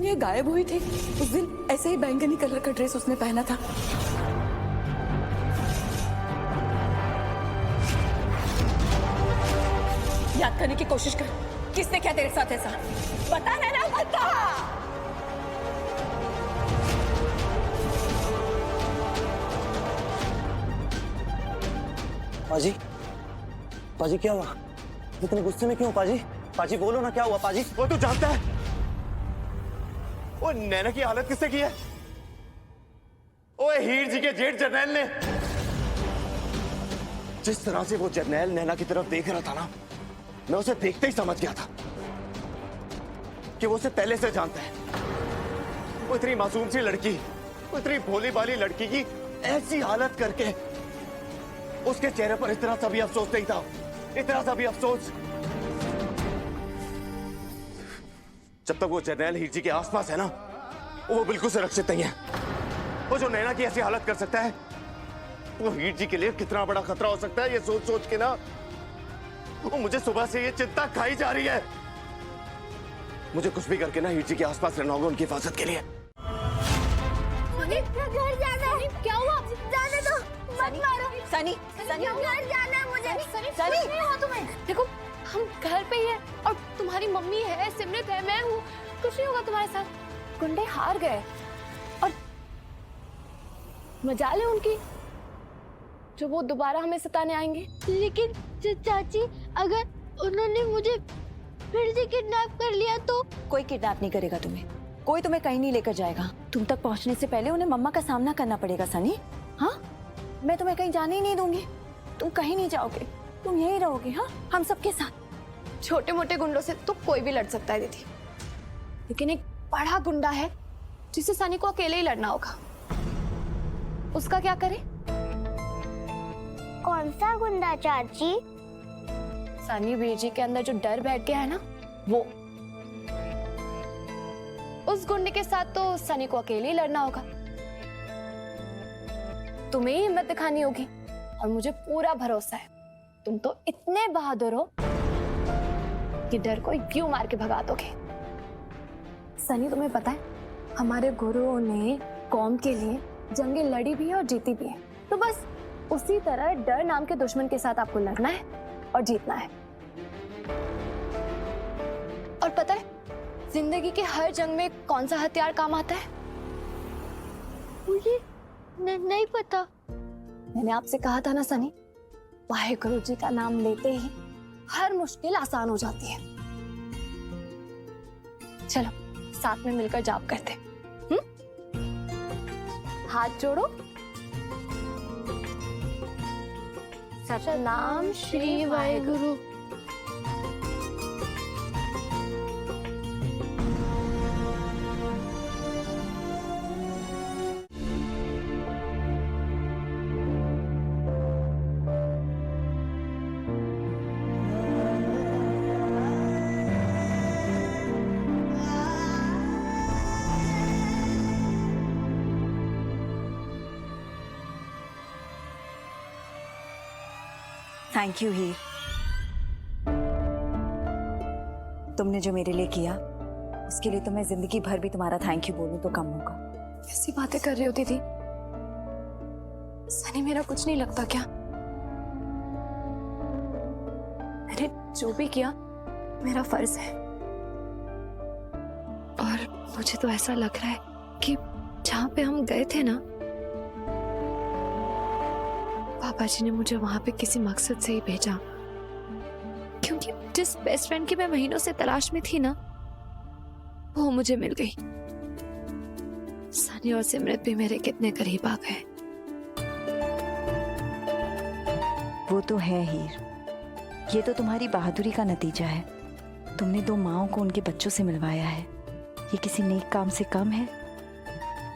ये गायब हुई थी उस दिन ऐसे ही बैंगनी कलर का ड्रेस उसने पहना था। याद करने की कोशिश कर, किसने किया तेरे साथ ऐसा? बता ना, बता। पाजी, पाजी क्या हुआ? इतने गुस्से में क्यों पाजी? पाजी बोलो ना क्या हुआ पाजी? वो तू जानता है वो नैना की हालत किसने की है? ओए हीर जी के जेठ जरनैल ने। जिस तरह से वो जरनैल नैना की तरफ देख रहा था ना, मैं उसे देखते ही समझ गया था कि वो उसे पहले से जानता है। वो इतनी मासूम सी लड़की, वो इतनी भोली भाली लड़की की ऐसी हालत करके उसके चेहरे पर इतना सा भी अफसोस नहीं था, इतना सा भी अफसोस। जब तक वो जरनैल हीर जी के आसपास है ना, वो बिल्कुल सुरक्षित नहीं है। वो जो नैना की ऐसी हालत कर सकता है, वो हीर जी के लिए कितना बड़ा खतरा हो सकता है, ये सोच सोच के ना वो मुझे सुबह से ये चिंता खाई जा रही है। मुझे कुछ भी करके ना हीर जी के आसपास रहना होगा उनकी हिफाजत के लिए। मुझे घर जाना है। क्या हुआ? जाने दो, मत मारो। सनी, सनी, घर जाना है मुझे। सनी, कुछ नहीं हुआ तुम्हें। देखो हम घर पे ही है और तुम्हारी मम्मी है, सिमरत है, मैं हूँ, कुछ नहीं होगा तुम्हारे साथ। गुंडे हार गए और मजाल है उनकी जो वो दोबारा हमें सताने आएंगे। लेकिन चाची, अगर उन्होंने मुझे फिर से किडनैप कर लिया तो? कोई किडनैप नहीं करेगा तुम्हें, कोई तुम्हें कहीं नहीं लेकर जाएगा। तुम तक पहुंचने से पहले उन्हें मम्मा का सामना करना पड़ेगा सनी। हाँ, मैं तुम्हें कहीं जाने ही नहीं दूंगी। तुम कहीं नहीं जाओगे, तुम यहीं रहोगे। हाँ, हम सबके साथ। छोटे मोटे गुंडों से तो कोई भी लड़ सकता है दीदी, लेकिन एक बड़ा गुंडा है जिसे सनी को अकेले ही लड़ना होगा। उसका क्या करे? कौन सा गुंडा चाची? सनी वीर जी के अंदर जो डर बैठ गया है ना, वो। उस गुंडे के साथ तो सनी को अकेले ही लड़ना होगा। तुम्हें ही हिम्मत दिखानी होगी और मुझे पूरा भरोसा है तुम तो इतने बहादुर हो कि डर को यूं मार के भगा दोगे। सनी, तुम्हें पता है हमारे गुरुओं ने कौम के लिए जंगें लड़ी भी है और जीती भी है, तो बस उसी तरह डर नाम के दुश्मन के साथ आपको लड़ना है और जीतना है। और पता है जिंदगी के हर जंग में कौन सा हथियार काम आता है? मुझे नहीं पता। मैंने आपसे कहा था ना सनी, वाहेगुरु जी का नाम लेते ही हर मुश्किल आसान हो जाती है। चलो साथ में मिलकर जाप करते हैं। हाथ जोड़ो। सतनाम श्री वाहेगुरु। थैंक यू हीर, तुमने जो मेरे लिए किया उसके लिए तो मैं जिंदगी भर भी तुम्हारा थैंक यू बोलूं तो कम होगा। कैसी बातें कर रही हो दीदी? सनी मेरा कुछ नहीं लगता क्या? मैंने जो भी किया मेरा फर्ज है, और मुझे तो ऐसा लग रहा है कि जहाँ पे हम गए थे ना, पापा जी ने मुझे वहां पे किसी मकसद से ही भेजा, क्योंकि जिस बेस्ट फ्रेंड की मैं महीनों से तलाश में थी ना, वो मुझे मिल गई। सनी और सिमरत भी मेरे कितने करीब आ गए। वो तो है हीर, ये तो तुम्हारी बहादुरी का नतीजा है। तुमने दो माँओं को उनके बच्चों से मिलवाया है, ये किसी नेक काम से कम है।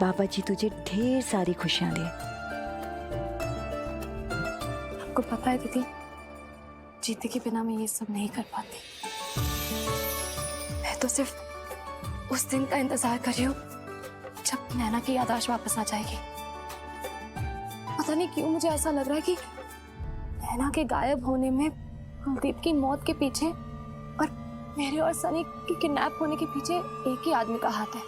बाबा जी तुझे ढेर सारी खुशियां दे। आपको पता है दीदी, जीते के बिना मैं ये सब नहीं कर पाती। मैं तो सिर्फ उस दिन का इंतजार कर रही हूँ जब नैना की याददाश्त वापस आ जाएगी। पता नहीं क्यों मुझे ऐसा लग रहा है कि नैना के गायब होने में कुलदीप की मौत के पीछे और मेरे और सनी के किडनैप होने के पीछे एक ही आदमी का हाथ है,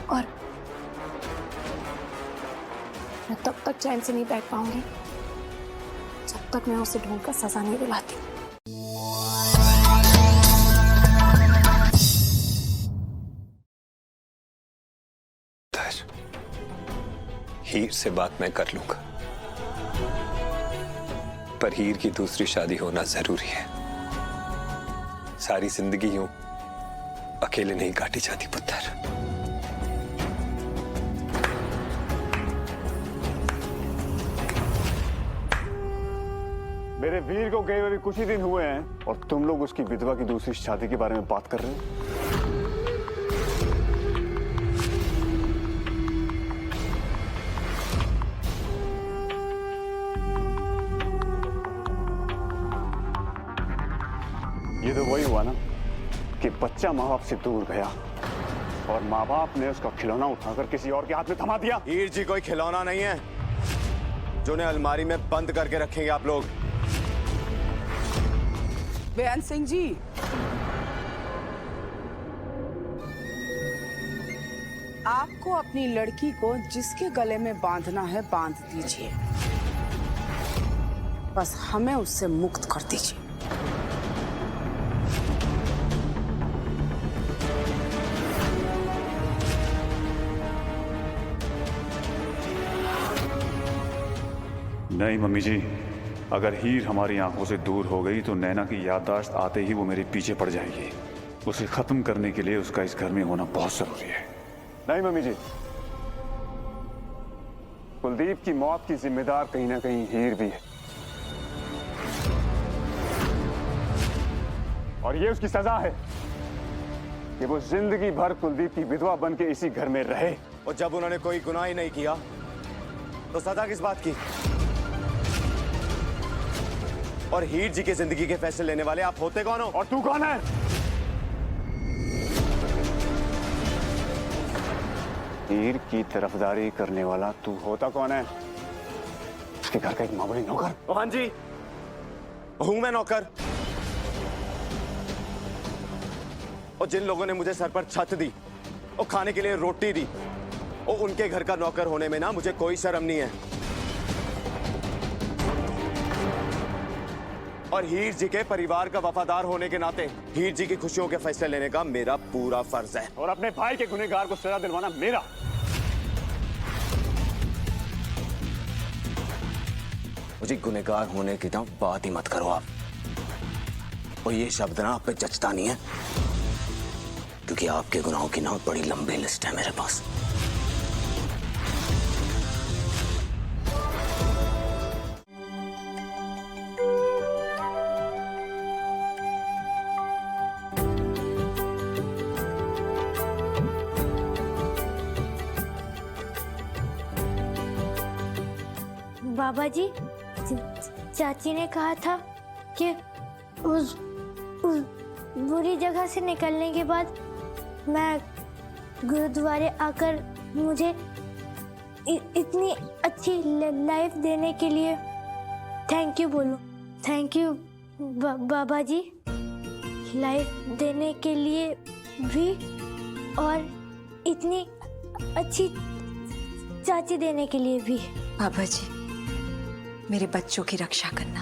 और मैं तब तक चैन से नहीं बैठ पाऊंगी जब तक मैं उसे ढूंढकर सजा नहीं दिलाती। हीर से बात मैं कर लूंगा, पर हीर की दूसरी शादी होना जरूरी है। सारी जिंदगी यूं अकेले नहीं काटी जाती पुत्र। मेरे वीर को गए हुए कुछ ही दिन हुए हैं और तुम लोग उसकी विधवा की दूसरी शादी के बारे में बात कर रहे हो। ये तो वही हुआ ना कि बच्चा माँ बाप से दूर गया और माँ बाप ने उसका खिलौना उठाकर किसी और के हाथ में थमा दिया। हीर जी कोई खिलौना नहीं है जो उन्हें अलमारी में बंद करके रखेंगे आप लोग। बेअंत सिंह जी, आपको अपनी लड़की को जिसके गले में बांधना है बांध दीजिए, बस हमें उससे मुक्त कर दीजिए। नहीं मम्मी जी, अगर हीर हमारी आंखों से दूर हो गई तो नैना की याददाश्त आते ही वो मेरे पीछे पड़ जाएगी। उसे खत्म करने के लिए उसका इस घर में होना बहुत जरूरी है। नहीं मम्मी जी, कुलदीप की मौत की जिम्मेदार कहीं ना कहीं हीर भी है, और ये उसकी सजा है कि वो जिंदगी भर कुलदीप की विधवा बन के इसी घर में रहे। और जब उन्होंने कोई गुनाह ही नहीं किया तो सजा किस बात की? और हीर जी की जिंदगी के फैसले लेने वाले आप होते कौन हो? और तू कौन है? हीर की तरफदारी करने वाला तू होता कौन है? उसके घर का एक मामूली नौकर? हाँ जी, हूं मैं नौकर। और जिन लोगों ने मुझे सर पर छत दी और खाने के लिए रोटी दी, और उनके घर का नौकर होने में ना मुझे कोई शर्म नहीं है। और हीर जी के परिवार का वफादार होने के नाते हीर जी की खुशियों के फैसले लेने का मेरा पूरा फर्ज है। और अपने भाई के गुनहगार को सजा दिलवाना मेरा। मुझे गुनहगार होने की ना बात ही मत करो आप। और ये शब्द ना आप पे जचता नहीं है, क्योंकि आपके गुनाहों की ना बड़ी लंबी लिस्ट है मेरे पास। बाबा जी, चाची ने कहा था कि उस बुरी जगह से निकलने के बाद मैं गुरुद्वारे आकर मुझे इतनी अच्छी लाइफ देने के लिए थैंक यू बोलो। Thank you Baba ji, life देने के लिए भी और इतनी अच्छी चाची देने के लिए भी। बाबा जी, मेरे बच्चों की रक्षा करना।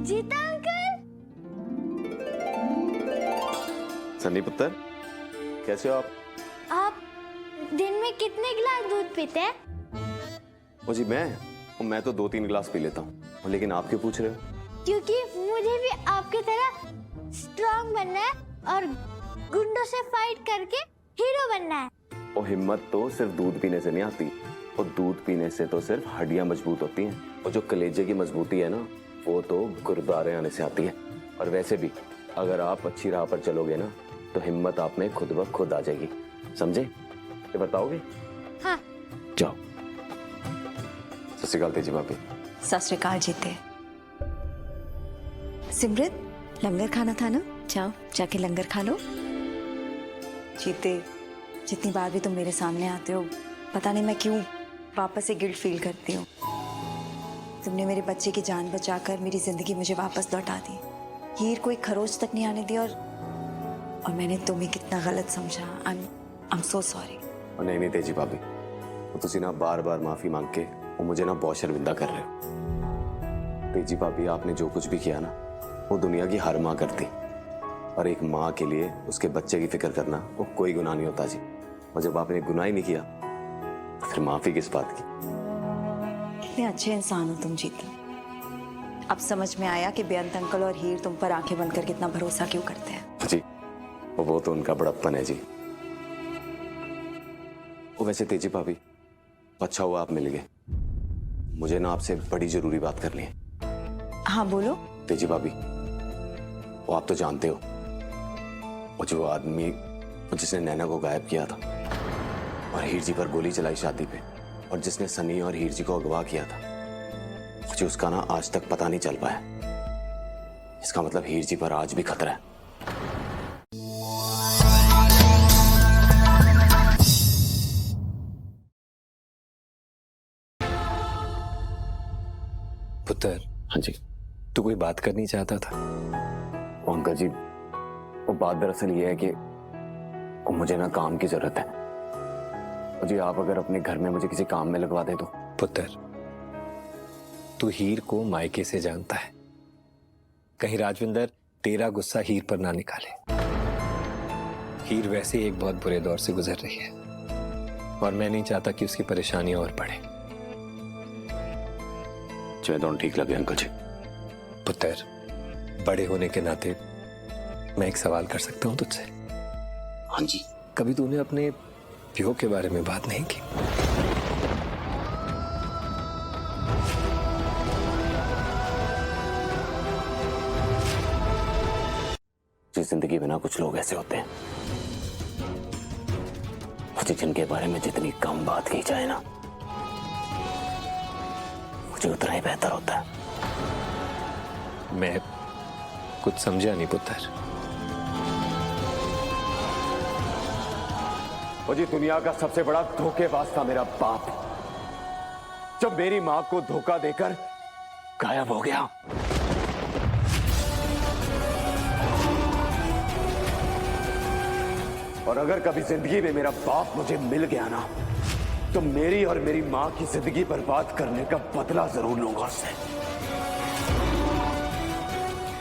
जीता अंकल। सन्नी पुत्र, कैसे हो आप? आप दिन में कितने गिलास दूध पीते हैं? ओ जी, मैं तो 2-3 गिलास पी लेता हूँ। लेकिन आप क्यों पूछ रहे हो? क्योंकि मुझे भी आपकी तरह स्ट्रांग बनना है और गुंडों से फाइट करके हीरो बनना है। और हिम्मत तो सिर्फ दूध पीने से नहीं आती, और दूध पीने से तो सिर्फ हड्डियां मजबूत होती हैं, और जो कलेजे की मजबूती है ना, वो तो गुरुद्वारे आने से आती है। और वैसे भी अगर आप अच्छी राह पर चलोगे ना, तो हिम्मत आप में खुद ब खुद आ जाएगी। समझे? ये बताओगे? हाँ। जाओ। सत श्री अकाल तेजी भाभी। सत श्री अकाल जीते। सिमरत, लंगर खाना था ना, जाओ जाके लंगर खा लो। जीते जितनी बार भी तुम मेरे सामने आते हो, पता नहीं मैं क्यों वापस से गिल्ट फील करती हूँ। तुमने मेरे बच्चे की जान बचाकर मेरी जिंदगी मुझे वापस लौटा दी। हीर को एक खरोच तक नहीं आने दी और मैंने तुम्हें कितना गलत समझा। I am so sorry. नहीं तेजी भाभी, वो तुसी ना बार बार माफी मांग के वो मुझे ना बहुत शर्मिंदा कर रहे हो। तेजी भाभी, आपने जो कुछ भी किया ना वो दुनिया की हर माँ करती, और एक माँ के लिए उसके बच्चे की फिक्र करना वो कोई गुनाह नहीं होता जी। और जब आपने गुनाह ही नहीं किया तो फिर माफी किस बात की। कितने अच्छे इंसान हो तुम जीतू। अब समझ में आया कि बेअंत अंकल और हीर तुम पर आंखें बंद कर कितना भरोसा क्यों करते हैं। जी वो तो उनका बड़प्पन है जी। वो वैसे तेजी भाभी, अच्छा हुआ आप मिल गए। मुझे ना आपसे बड़ी जरूरी बात करनी है। हाँ बोलो। तेजी भाभी, वो आप तो जानते हो, वो जो आदमी जिसने नैना को गायब किया था और हीर जी पर गोली चलाई शादी पे, और जिसने सनी और हीर जी को अगवा किया था, मुझे उसका ना आज तक पता नहीं चल पाया। इसका मतलब हीर जी पर आज भी खतरा है। पुत्र। हाँ जी। तू कोई बात करनी चाहता था? अंकल जी, वो बात दरअसल ये है कि वो मुझे ना काम की जरूरत है। मुझे आप अगर अपने घर में मुझे किसी काम में लगवा दे तो। पुत्र, तू हीर को मायके से जानता है, कहीं राजविंदर तेरा गुस्सा हीर पर ना निकाले। हीर वैसे ही एक बहुत बुरे दौर से गुजर रही है और मैं नहीं चाहता कि उसकी परेशानियां और बढ़े। तो ठीक लगे अंकल जी। पुत्र, बड़े होने के नाते मैं एक सवाल कर सकता हूं तुझसे? हाँ जी। कभी तूने अपने प्यो के बारे में बात नहीं की? जिस जिंदगी में ना कुछ लोग ऐसे होते हैं मुझे जिनके बारे में जितनी कम बात की जाए ना मुझे उतना ही बेहतर होता है। मैं कुछ समझा नहीं पुत्र। वो जी दुनिया का सबसे बड़ा धोखेबाज था मेरा बाप, जब मेरी मां को धोखा देकर गायब हो गया। और अगर कभी जिंदगी में मेरा बाप मुझे मिल गया ना तो मेरी और मेरी मां की जिंदगी बर्बाद करने का बदला जरूर लूंगा उससे।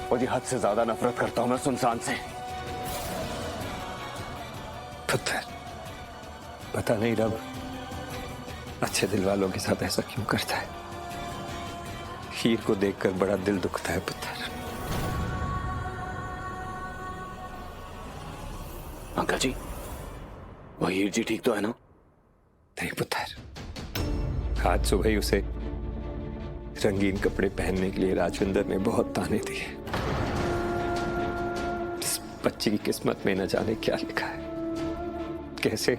वो जी हद से ज्यादा नफरत करता हूं मैं सुनसान से। पुत्र, पता नहीं रब अच्छे दिल वालों के साथ ऐसा क्यों करता है। हीर को देखकर बड़ा दिल दुखता है पुत्र। अंकल जी, वो हीर जी ठीक तो है ना? नहीं पुत्र, आज सुबह ही उसे रंगीन कपड़े पहनने के लिए राजविंदर ने बहुत ताने दिए। इस बच्ची की किस्मत में न जाने क्या लिखा है, कैसे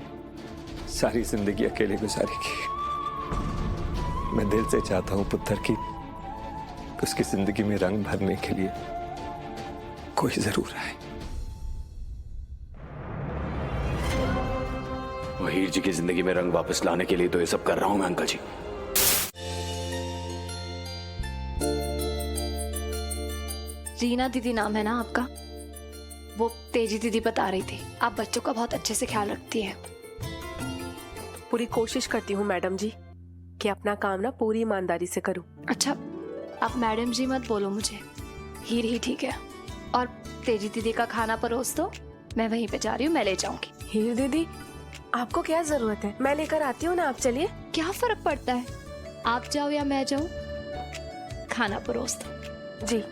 सारी जिंदगी अकेले गुजारेगी। मैं दिल से चाहता हूं पुत्र कि उसकी जिंदगी में रंग भरने के लिए कोई जरूर आए। हीर जी की जिंदगी में रंग वापस लाने के लिए तो ये सब कर रहा हूं मैं अंकल जी। रीना दीदी नाम है ना आपका? वो तेजी दीदी बता रही थी आप बच्चों का बहुत अच्छे से ख्याल रखती है। पूरी कोशिश करती हूँ मैडम जी कि अपना काम ना पूरी ईमानदारी से करूं। अच्छा, आप मैडम जी मत बोलो मुझे, हीर ही ठीक है। और तेजी दीदी का खाना परोस दो, मैं वहीं पे जा रही हूँ, मैं ले जाऊंगी। हीर दीदी, आपको क्या जरूरत है? मैं लेकर आती हूँ ना, आप चलिए। क्या फर्क पड़ता है, आप जाओ या मैं जाऊं, खाना परोस दो। जी।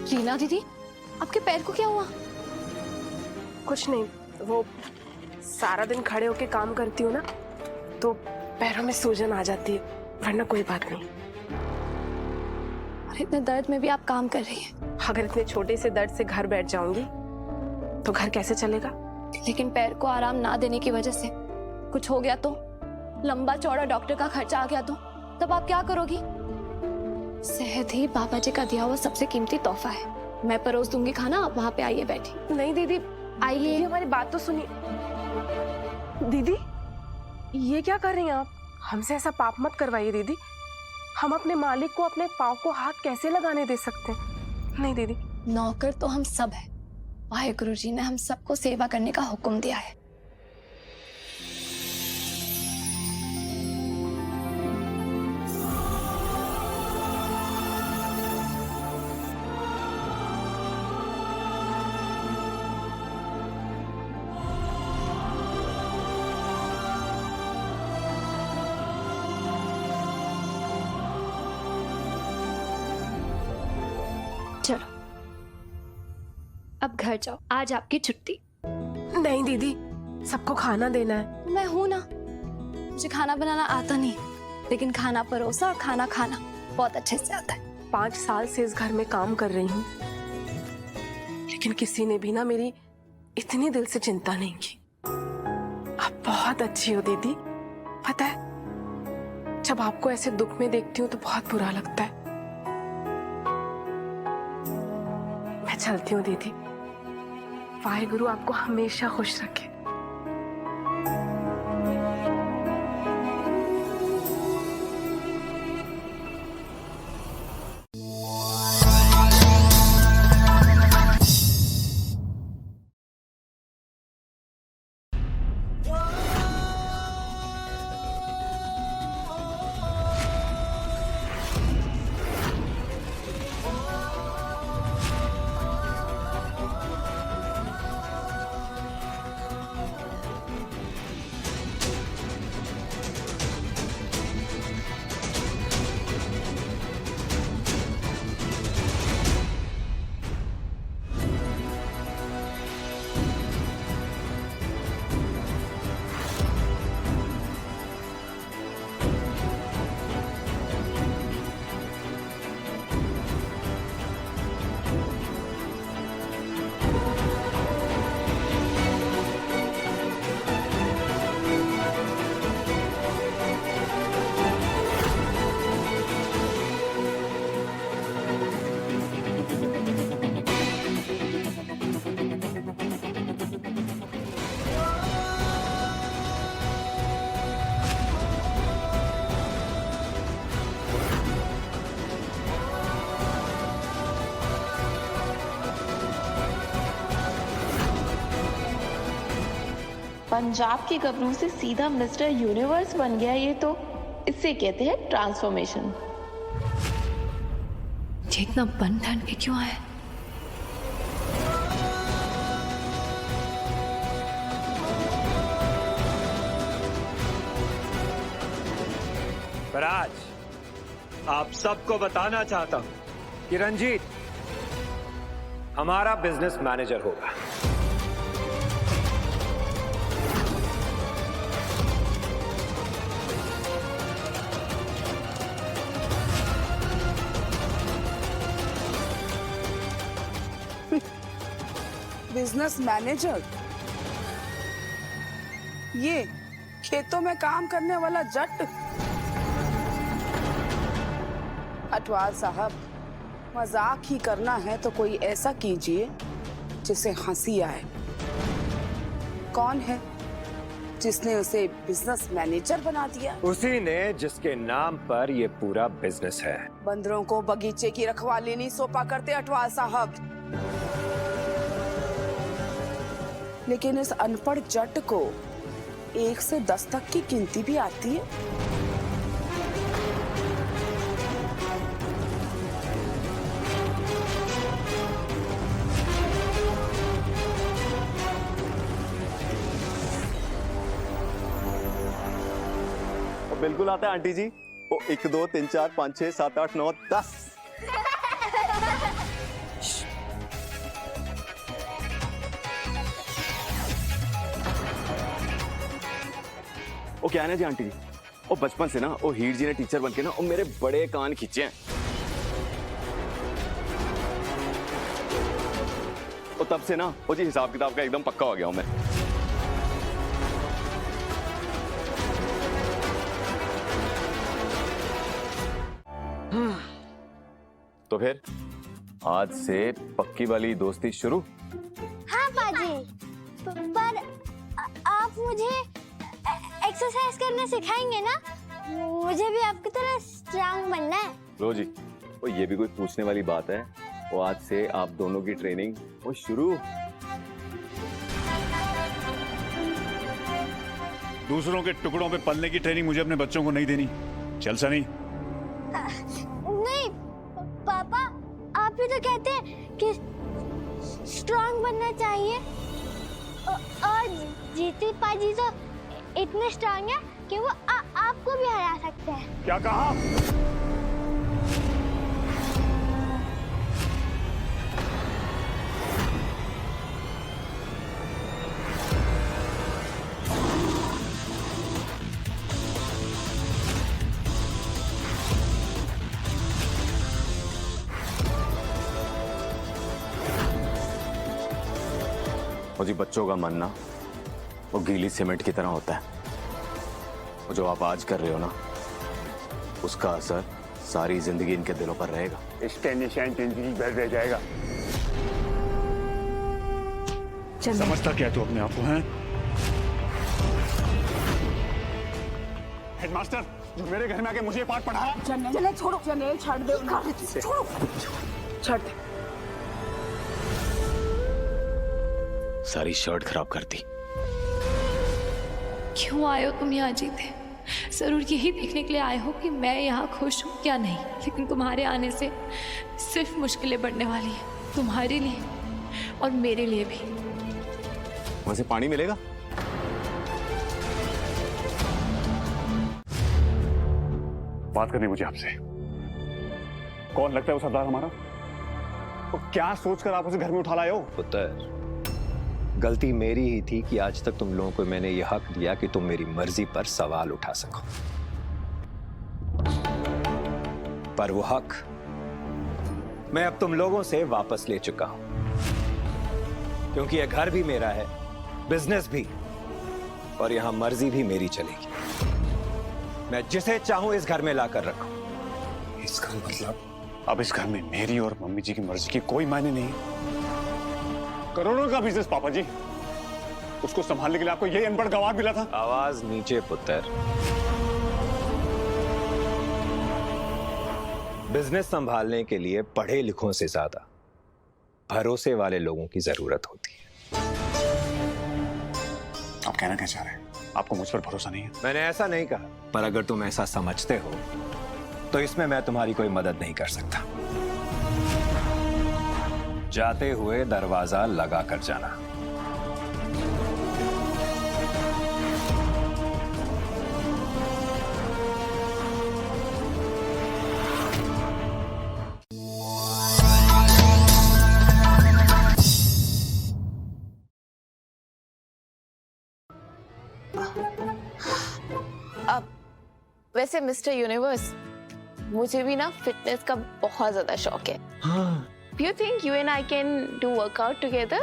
रीना दीदी, आपके पैर को क्या हुआ? कुछ नहीं, वो सारा दिन खड़े होके काम करती हूँ ना तो पैरों में सूजन आ जाती है, वरना कोई बात नहीं। और इतने दर्द में भी आप काम कर रही हैं। अगर इतने छोटे से दर्द से घर बैठ जाऊंगी तो घर कैसे चलेगा? लेकिन पैर को आराम ना देने की वजह से कुछ हो गया तो, लंबा चौड़ा डॉक्टर का खर्चा आ गया तो, तब आप क्या करोगी? सेहत ही बाबा जी का दिया हुआ सबसे कीमती तोहफा है। मैं परोस दूंगी खाना, आप वहां पे आइए बैठी। नहीं दीदी, आइए। दीदी हमारी बात तो सुनिए। दीदी ये क्या कर रही हैं आप? हमसे ऐसा पाप मत करवाइए दीदी। हम अपने मालिक को अपने पाँव को हाथ कैसे लगाने दे सकते हैं? नहीं दीदी। नौकर तो हम सब हैं। वाहेगुरु जी ने हम सबको सेवा करने का हुक्म दिया है। चलो अब घर जाओ, आज आपकी छुट्टी। नहीं दीदी, सबको खाना देना है। मैं हूं ना, मुझे खाना बनाना आता नहीं, लेकिन खाना परोसा और खाना खाना बहुत अच्छे से आता है। 5 साल से इस घर में काम कर रही हूँ, लेकिन किसी ने भी ना मेरी इतनी दिल से चिंता नहीं की। आप बहुत अच्छी हो दीदी। पता है, जब आपको ऐसे दुख में देखती हूँ तो बहुत बुरा लगता है। मैं चलती हूँ दीदी। वाहेगुरु आपको हमेशा खुश रखे। पंजाब के गबरू से सीधा मिस्टर यूनिवर्स बन गया, ये तो इससे कहते हैं ट्रांसफॉर्मेशन। ये इतना बन ठन के क्यों आया? पर आज आप सबको बताना चाहता हूं कि रंजीत हमारा बिजनेस मैनेजर होगा। Business manager? ये खेतों में काम करने वाला जट? अटवाल साहब, मजाक ही करना है तो कोई ऐसा कीजिए जिसे हंसी आए। कौन है जिसने उसे बिजनेस मैनेजर बना दिया? उसी ने जिसके नाम पर ये पूरा बिजनेस है। बंदरों को बगीचे की रखवाली नहीं सौंपा करते अटवाल साहब। लेकिन इस अनपढ़ जट को 1 से 10 तक की गिनती भी आती है? बिल्कुल आता है आंटी जी। वो 1 2 3 4 5 6 7 8 9 10। वो क्या है ना जी आंटी जी, वो बचपन से ना वो हीर जी ने टीचर बन के ना वो मेरे बड़े कान खींचे हैं। वो तब से ना वो जी हिसाब किताब का एकदम पक्का हो गया हूं मैं। तो फिर आज से पक्की वाली दोस्ती शुरू। हाँ पाजी, पर आप मुझे एक्सरसाइज करना सिखाएंगे ना? मुझे भी आपकी तरह स्ट्रांग बनना है। लो जी, वो ये भी कोई पूछने वाली बात है? वो आज से आप दोनों की ट्रेनिंग वो शुरू। दूसरों के टुकड़ों पे पलने की ट्रेनिंग मुझे अपने बच्चों को नहीं देनी। चल सनी। नहीं पापा, आप ही तो कहते हैं कि स्ट्रांग बनना चाहिए। और जीती पाजी तो इतने स्ट्रांग है कि वो आपको भी हरा सकते हैं। क्या कहा? और जी बच्चों का मन ना वो गीली सीमेंट की तरह होता है। और जो आप आज कर रहे हो ना, उसका असर सारी जिंदगी इनके दिलों पर रहेगा। इसके निशान जिंदगी भर रह जाएगा। समझता क्या तू अपने आप को है? हेडमास्टर जो मेरे घर में आके मुझे पाठ पढ़ाया। जर्नल छोड़ो, जर्नल छाड़ दे उनका। छोड़ो, छाड़ दे। सारी शर्ट खराब कर दी। क्यों आए हो तुम यहाँ जीते? जरूर यही देखने के लिए आए हो कि मैं यहाँ खुश हूँ क्या नहीं। लेकिन तुम्हारे आने से सिर्फ मुश्किलें बढ़ने वाली हैं, तुम्हारे लिए और मेरे लिए भी। वहां से पानी मिलेगा? बात करनी मुझे आपसे। कौन लगता है वो सरदार हमारा? तो क्या सोचकर आप उसे घर में उठा लाए हो? पुत्र, गलती मेरी ही थी कि आज तक तुम लोगों को मैंने यह हक दिया कि तुम मेरी मर्जी पर सवाल उठा सको। पर वो हक मैं अब तुम लोगों से वापस ले चुका हूं, क्योंकि यह घर भी मेरा है, बिजनेस भी, और यहां मर्जी भी मेरी चलेगी। मैं जिसे चाहूं इस घर में लाकर रखूं। इसका मतलब अब इस घर में मेरी और मम्मी जी की मर्जी की कोई मायने नहीं है। करोड़ों का बिजनेस पापा जी, उसको संभालने के लिए आपको यही अनपढ़ गवाह मिला था। आवाज नीचे पुत्र। बिजनेस संभालने के लिए पढ़े लिखों से ज्यादा भरोसे वाले लोगों की जरूरत होती है। आप कहना क्या चाह रहे हैं? आपको मुझ पर भरोसा नहीं है? मैंने ऐसा नहीं कहा, पर अगर तुम ऐसा समझते हो तो इसमें मैं तुम्हारी कोई मदद नहीं कर सकता। जाते हुए दरवाजा लगा कर जाना। अब वैसे मिस्टर यूनिवर्स, मुझे भी ना फिटनेस का बहुत ज्यादा शौक है। हाँ। Do you think you and I can do workout together?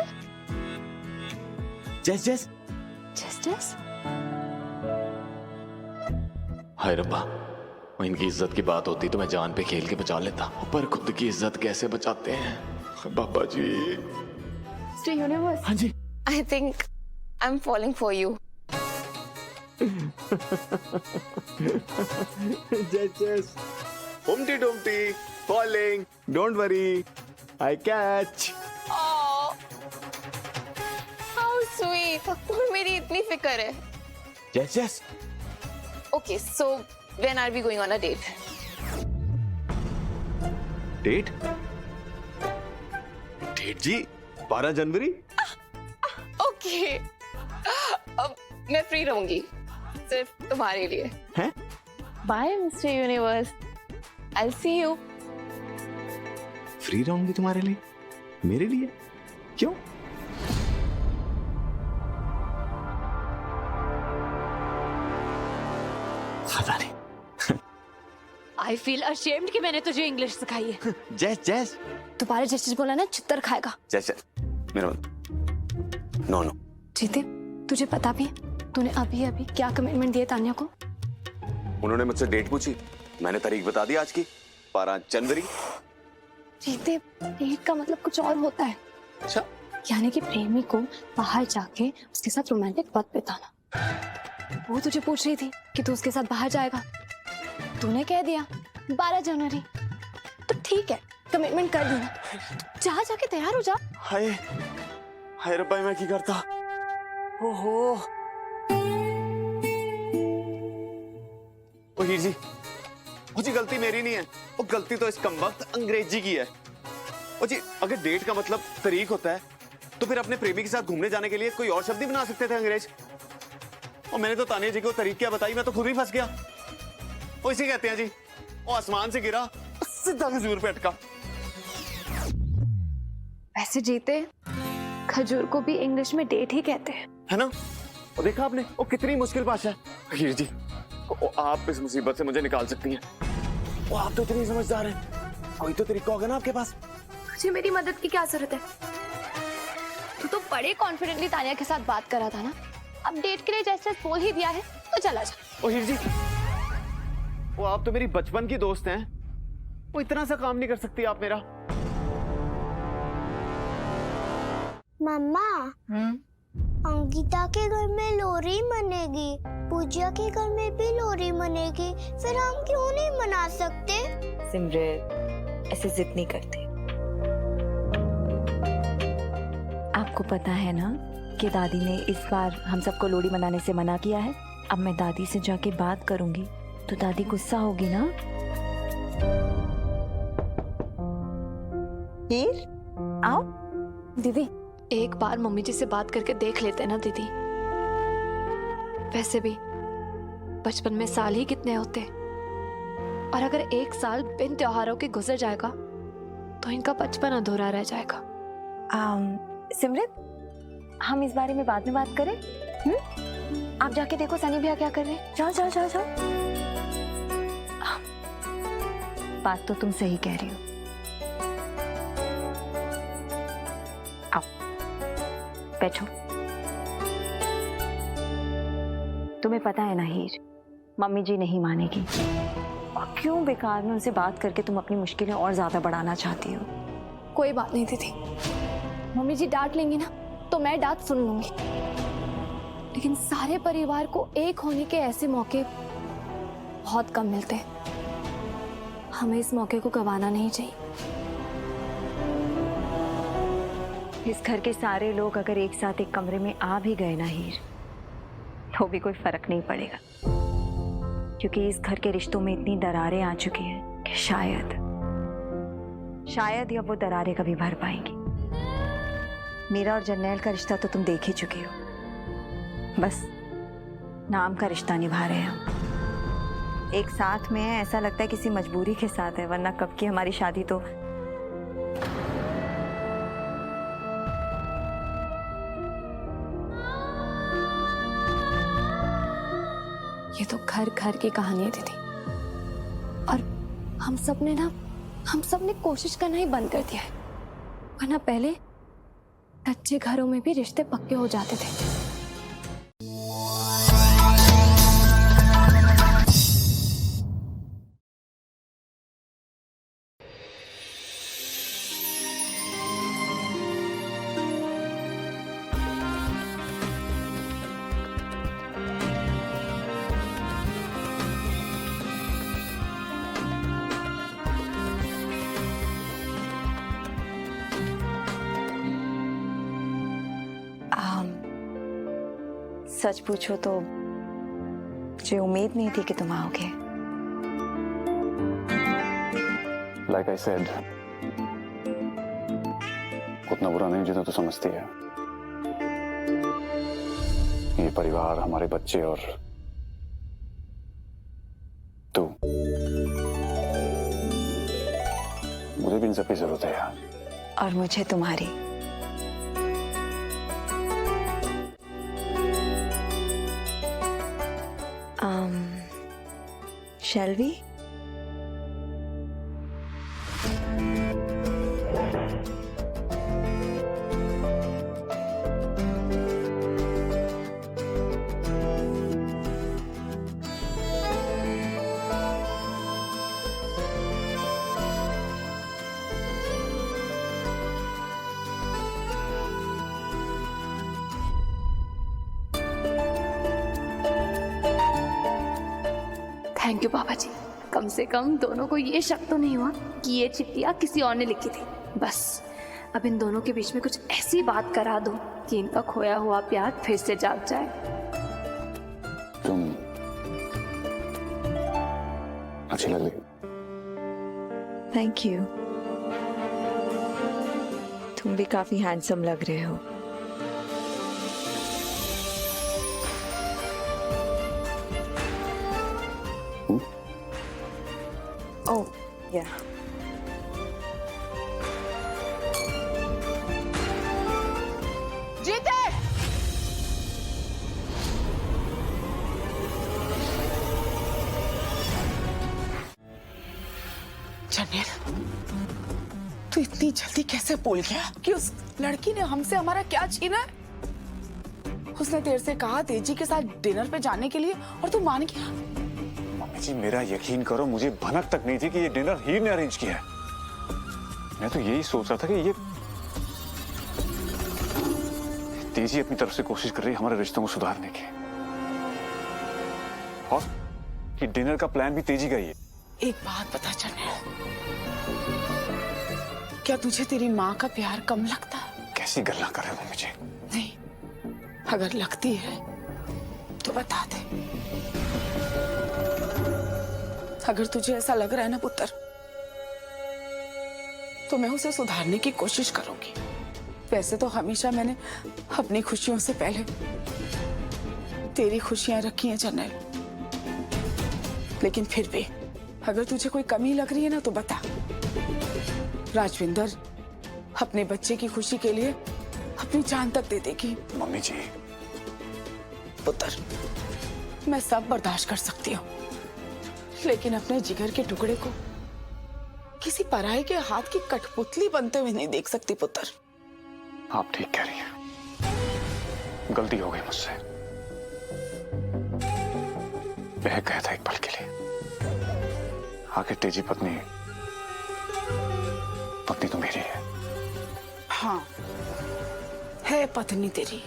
जस Just? हाय रब्बा, वो इनकी इज्जत की बात होती तो मैं जान पे खेल के बचा लेता, पर खुद की इज्जत कैसे बचाते हैं बाबा जी। Mr. Universe. हाँ जी। I think I'm falling for you. जस हुम्टी डुम्टी falling, don't worry, I catch. Oh, how sweet. तुम्हें मेरी इतनी फिक्र है। Yes. Okay, so when are we going on a date? Date ji 12 January. Okay. अब मैं फ्री रहूंगी सिर्फ तुम्हारे लिए। हैं? Bye, Mr. Universe. I'll see you. Free रहूंगी तुम्हारे लिए? मेरे लिए? क्यों? पता नहीं। I feel ashamed कि मैंने तुझे इंग्लिश सिखाई है। जैस दोबारा जैसे बोला ना चित्तर खाएगा। जैस मेरा नो जीते, तुझे पता भी है तूने अभी क्या कमिटमेंट दिए तान्या को? उन्होंने मुझसे डेट पूछी, मैंने तारीख बता दी आज की 12 जनवरी। जीते डेट का मतलब कुछ और होता है। अच्छा, यानी कि प्रेमी को बाहर जाके उसके साथ रोमांटिक वक्त बिताना। वो तुझे पूछ रही थी कि तू उसके साथ बाहर जाएगा, तूने कह दिया 12 जनवरी, तो ठीक है, कमिटमेंट कर दी ना, जा जाके तैयार हो जा। हाय हाय रब्बा, मैं की करता। ओहो, ओ हीर जी, वो जी गलती मेरी नहीं है, वो गलती तो इस कमबख्त अंग्रेजी की है। ओ जी, अगर डेट का मतलब तारीख होता है तो फिर अपने प्रेमी के साथ घूमने जाने के लिए कोई और शब्द ही बना सकते थे अंग्रेज। और मैंने तो तानिया जी को तारीख क्या बताई, मैं तो खुद ही फंस गया। वो इसी कहते हैं जी, वो आसमान से गिरा सीधा खजूर पे अटका। वैसे जीते खजूर को भी इंग्लिश में डेट ही कहते हैं, है ना? और देखा आपने, वो कितनी मुश्किल भाषा है। हीर जी, आप इस मुसीबत से मुझे निकाल सकती हैं। वो आप तो इतनी समझदार हैं, कोई तो तरीका होगा ना आपके पास। तुझे मेरी मदद की क्या जरूरत है? तू तो बड़े कॉन्फिडेंटली तानिया के साथ बात करा था ना, अब डेट के लिए जैसे बोल ही दिया है तो चला जा। ओ हीर जी, वो आप तो मेरी बचपन की दोस्त हैं, वो इतना सा काम नहीं कर सकती आप मेरा। मम्मा, अंकिता के घर में लोरी मनेगी, पूजा के घर में भी लोरी मनेगी, फिर हम क्यों नहीं मना सकते? सिमरन, ऐसे जिद नहीं करते। आपको पता है ना कि दादी ने इस बार हम सबको लोहड़ी मनाने से मना किया है। अब मैं दादी से जाके बात करूंगी तो दादी गुस्सा होगी ना। हीर, आओ। दीदी, एक बार मम्मी जी से बात करके देख लेते हैं ना दीदी। वैसे भी बचपन में साल ही कितने होते, और अगर एक साल बिन त्योहारों के गुजर जाएगा तो इनका बचपन अधूरा रह जाएगा। सिमरन, हम इस बारे में बाद में बात करें। आप जाके देखो सनी भैया क्या कर रहे हैं। जाओ जाओ जाओ जाओ। बात तो तुम सही कह रही हो। आओ बैठो। तुम्हें पता है ना हीर, मम्मी जी नहीं मानेगी, और क्यों बेकार में उनसे बात करके तुम अपनी मुश्किलें और ज्यादा बढ़ाना चाहती हो। कोई बात नहीं दीदी, मम्मी जी डांट लेंगी ना तो मैं डांट सुन लूंगी, लेकिन सारे परिवार को एक होने के ऐसे मौके बहुत कम मिलते हैं। हमें इस मौके को गंवाना नहीं चाहिए। इस घर के सारे लोग अगर एक साथ एक कमरे में आ भी गए ना हीर, तो भी कोई फर्क नहीं पड़ेगा, क्योंकि इस घर के रिश्तों में इतनी दरारें आ चुकी हैं कि शायद अब वो दरारें कभी भर पाएंगी। मेरा और जर्नैल का रिश्ता तो तुम देख ही चुके हो, बस नाम का रिश्ता निभा रहे हैं हम। एक साथ में है, ऐसा लगता है किसी मजबूरी के साथ है, वरना कब की हमारी शादी तो। ये तो घर घर की कहानी है दीदी, और हम सब ने कोशिश करना ही बंद कर दिया है, वरना पहले कच्चे घरों में भी रिश्ते पक्के हो जाते थे। सच पूछो तो मुझे उम्मीद नहीं थी कि तुम आओगे। Like I said, उतना बुरा नहीं जितना तू समझती है। ये परिवार, हमारे बच्चे और तू, मुझे भी इन सब की जरूरत है यार। और मुझे तुम्हारी। Shall we? थैंक यू पापा जी। कम से कम दोनों को ये शक तो नहीं हुआ कि ये चिट्ठियाँ किसी और ने लिखी थी। बस अब इन दोनों के बीच में कुछ ऐसी बात करा दो कि इनका खोया हुआ प्यार फिर से जाग जाए। तुम अच्छी लग रही। Thank you. तुम भी काफी हैंडसम लग रहे हो। ओह या जीते जनेल, तू इतनी जल्दी कैसे भूल गया कि उस लड़की ने हमसे हमारा क्या छीना है? उसने तेरे से कहा तेजी के साथ डिनर पे जाने के लिए और तू मान गया। मम्मी जी मेरा यकीन करो, मुझे भनक तक नहीं थी कि ये डिनर हीर ने अरेंज किया है। मैं तो यही सोच रहा था कि ये तेजी अपनी तरफ से कोशिश कर रही है हमारे रिश्तों को सुधारने की, और ये डिनर का प्लान भी तेजी का ही है। एक बात बता जनेल, क्या तुझे तेरी माँ का प्यार कम लगता है? कैसी गल्ला कर रहे हो मम्मी जी? नहीं, अगर लगती है तो बता दे। अगर तुझे ऐसा लग रहा है ना पुत्र, तो मैं उसे सुधारने की कोशिश करूंगी। वैसे तो हमेशा मैंने अपनी खुशियों से पहले तेरी खुशियां रखी हैं जनेल, लेकिन फिर भी अगर तुझे कोई कमी लग रही है ना तो बता। राजविंदर अपने बच्चे की खुशी के लिए अपनी जान तक दे देगी। मम्मी जी पुत्र, मैं सब बर्दाश्त कर सकती हूँ, लेकिन अपने जिगर के टुकड़े को किसी पराये के हाथ की कठपुतली बनते हुए नहीं देख सकती पुत्र। आप ठीक कह रही हैं, गलती हो गई मुझसे। बह गया था एक पल के लिए। आखिर तेजी पत्नी तो मेरी है। हाँ, है पत्नी तेरी।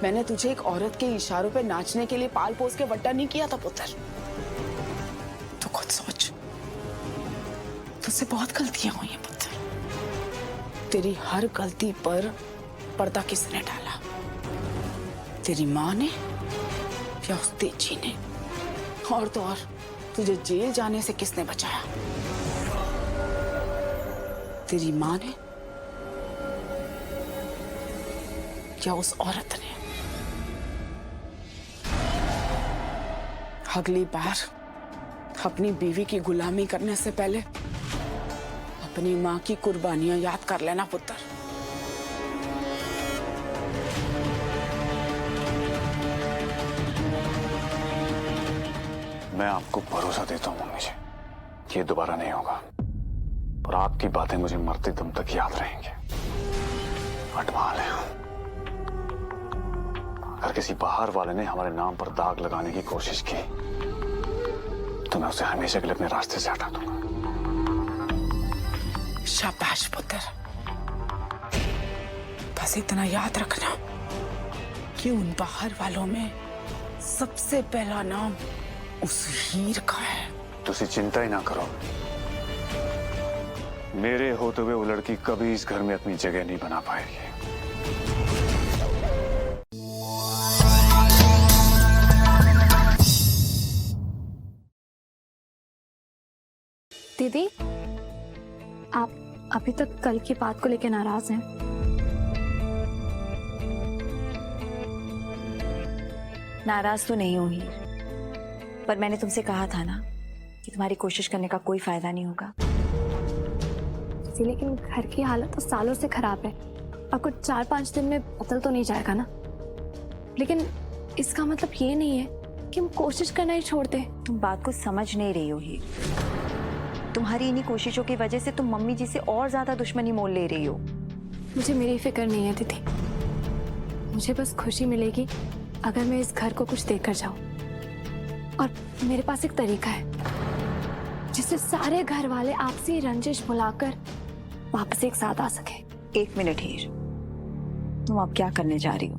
मैंने तुझे एक औरत के इशारों पे नाचने के लिए पाल पोस के वड्डा नहीं किया था पुत्र। तू खुद सोच, तुझसे बहुत गलतियां हुई हैं पुत्र। तेरी हर गलती पर पर्दा किसने डाला? तेरी माँ ने या उस तेजी ने? और तो और तुझे जेल जाने से किसने बचाया? तेरी माँ ने या उस औरत ने? अगली बार अपनी बीवी की गुलामी करने से पहले अपनी माँ की कुर्बानियां याद कर लेना पुत्र। मैं आपको भरोसा देता हूँ मम्मी जी, ये दोबारा नहीं होगा, और आपकी बातें मुझे मरते दम तक याद रहेंगे। अटमाल है, अगर किसी बाहर वाले ने हमारे नाम पर दाग लगाने की कोशिश की तो मैं उसे हमेशा के लिए अपने रास्ते से हटा दूंगा। शाबाश पुत्र, बस इतना याद रखना कि उन बाहर वालों में सबसे पहला नाम उस हीर का है। तुसी चिंता ही ना करो, मेरे होते हुए वो लड़की कभी इस घर में अपनी जगह नहीं बना पाएगी। दीदी, आप अभी तक कल की बात को लेकर नाराज हैं? नाराज तो नहीं हूं हीर, पर मैंने तुमसे कहा था ना कि तुम्हारी कोशिश करने का कोई फायदा नहीं होगा। लेकिन घर की हालत तो सालों से खराब है, और कुछ 4-5 दिन में बदल तो नहीं जाएगा ना। लेकिन इसका मतलब ये नहीं है कि हम कोशिश करना ही छोड़ दें। तुम बात को समझ नहीं रही हो हीर। तुम्हारी इन्हीं कोशिशों की वजह से तुम मम्मी जी से और ज्यादा दुश्मनी मोल ले रही हो। मुझे मेरी फिक्र नहीं है दीदी, मुझे बस खुशी मिलेगी अगर मैं इस घर को कुछ देकर जाऊं। और मेरे पास एक तरीका है जिससे सारे घर वाले आपसी रंजिश भुलाकर वापस एक साथ आ सके। 1 मिनट हीर, तुम अब क्या करने जा रही हो?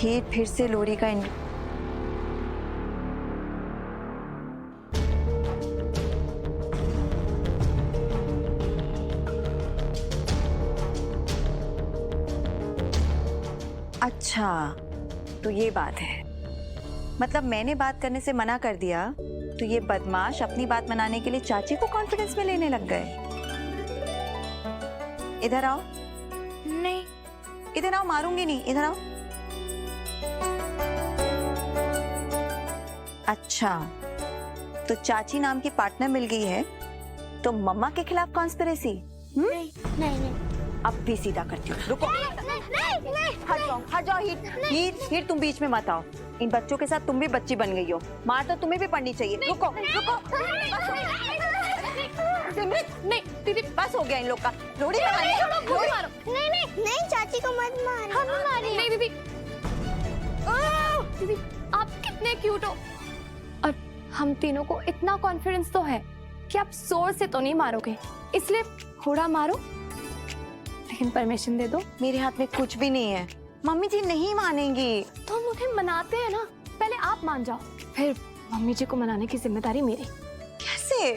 हीर फिर से लोरी का अच्छा, तो ये बात है। मतलब मैंने बात करने से मना कर दिया तो ये बदमाश अपनी बात मनाने के लिए चाची को कॉन्फिडेंस में लेने लग गए। इधर आओ। नहीं, इधर आओ, मारूंगी नहीं, इधर आओ। अच्छा, तो चाची नाम की पार्टनर मिल गई है तो मम्मा के खिलाफ कॉन्स्पिरेसी? नहीं नहीं नहीं, अब भी सीधा करती हूँ। रुको, नहीं। हट जाओ हीर तुम बीच में मत आओ। इन बच्चों के साथ तुम भी बच्ची बन गई हो, मार तो तुम्हें भी पड़नी चाहिए। रुको। सिमरन, नहीं दीदी, बस हो गया इन लोग का। लोड़ी मारो। नहीं चाची को मत मार, हम मारेंगे। नहीं दीदी, दीदी आप कितने क्यूट हो। और हम तीनों को इतना कॉन्फिडेंस तो है कि आप जोर से तो नहीं मारोगे, इसलिए थोड़ा मारो, लेकिन परमिशन दे दो। मेरे हाथ में कुछ भी नहीं है। मम्मी जी नहीं मानेंगी। तो हम उन्हें मनाते हैं ना, पहले आप मान जाओ, फिर मम्मी जी को मनाने की जिम्मेदारी मेरी। कैसे?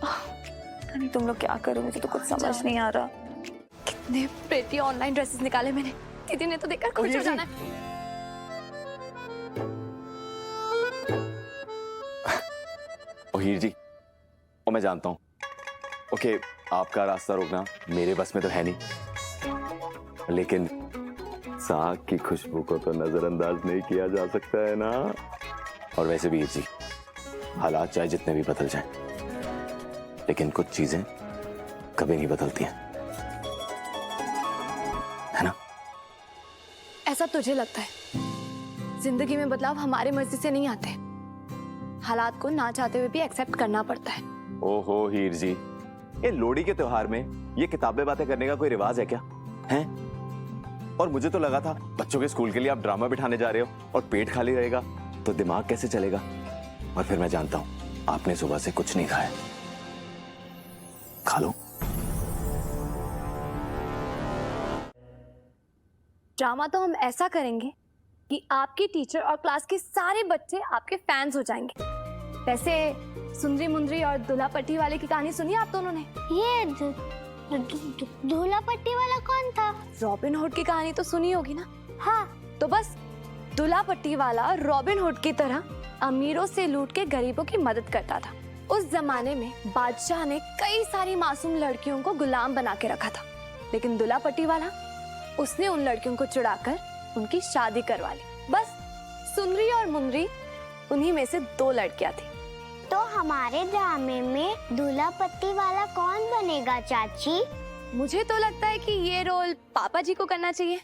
पता नहीं तुम लोग क्या करो, मुझे तो कुछ समझ नहीं आ रहा। कितने प्रेटी ऑनलाइन ड्रेसेस निकाले मैंने, दीदी ने तो देखकर खुश हो जाना है। हीर जी, और मैं जानता हूँ, ओके, आपका रास्ता रोकना मेरे बस में तो है नहीं, लेकिन साग की खुशबू को तो नजरअंदाज नहीं किया जा सकता है ना। और वैसे भी हीर जी, हालात चाहे जितने भी बदल जाएं, लेकिन कुछ चीजें कभी नहीं बदलती हैं, है ना? ऐसा तुझे लगता है? जिंदगी में बदलाव हमारी मर्जी से नहीं आते, हालात को ना चाहते हुए भी एक्सेप्ट करना पड़ता है। ओहो हीर जी, ये लोहड़ी के त्योहार में ये किताबें बातें करने का कोई रिवाज है क्या? हैं? और मुझे तो लगा था बच्चों के स्कूल के लिए आप ड्रामा बिठाने जा रहे हो, और पेट खाली रहेगा तो दिमाग कैसे चलेगा? और फिर मैं जानता हूं आपने सुबह से कुछ नहीं खाया, खा लो। ड्रामा तो हम ऐसा करेंगे कि आपकी टीचर और क्लास के सारे बच्चे आपके फैंस हो जाएंगे। वैसे सुंदरी मुंदरी और दूल्हा पट्टी वाले की कहानी सुनी आप दोनों ने? ये दूल्हा पट्टी वाला कौन था? रॉबिन हुड की कहानी तो सुनी होगी ना? हाँ। तो बस दूल्हा पट्टी वाला रॉबिन हुड की तरह अमीरों से लूट के गरीबों की मदद करता था। उस जमाने में बादशाह ने कई सारी मासूम लड़कियों को गुलाम बना के रखा था, लेकिन दूल्हा पट्टी वाला, उसने उन लड़कियों को चुराकर उनकी शादी करवा ली। बस सुंदरी और मुंदरी उन्हीं में से 2 लड़कियां थी। तो हमारे ड्रामे में दूल्हा पट्टी वाला कौन बनेगा चाची? मुझे तो लगता है कि ये रोल पापा जी को करना चाहिए।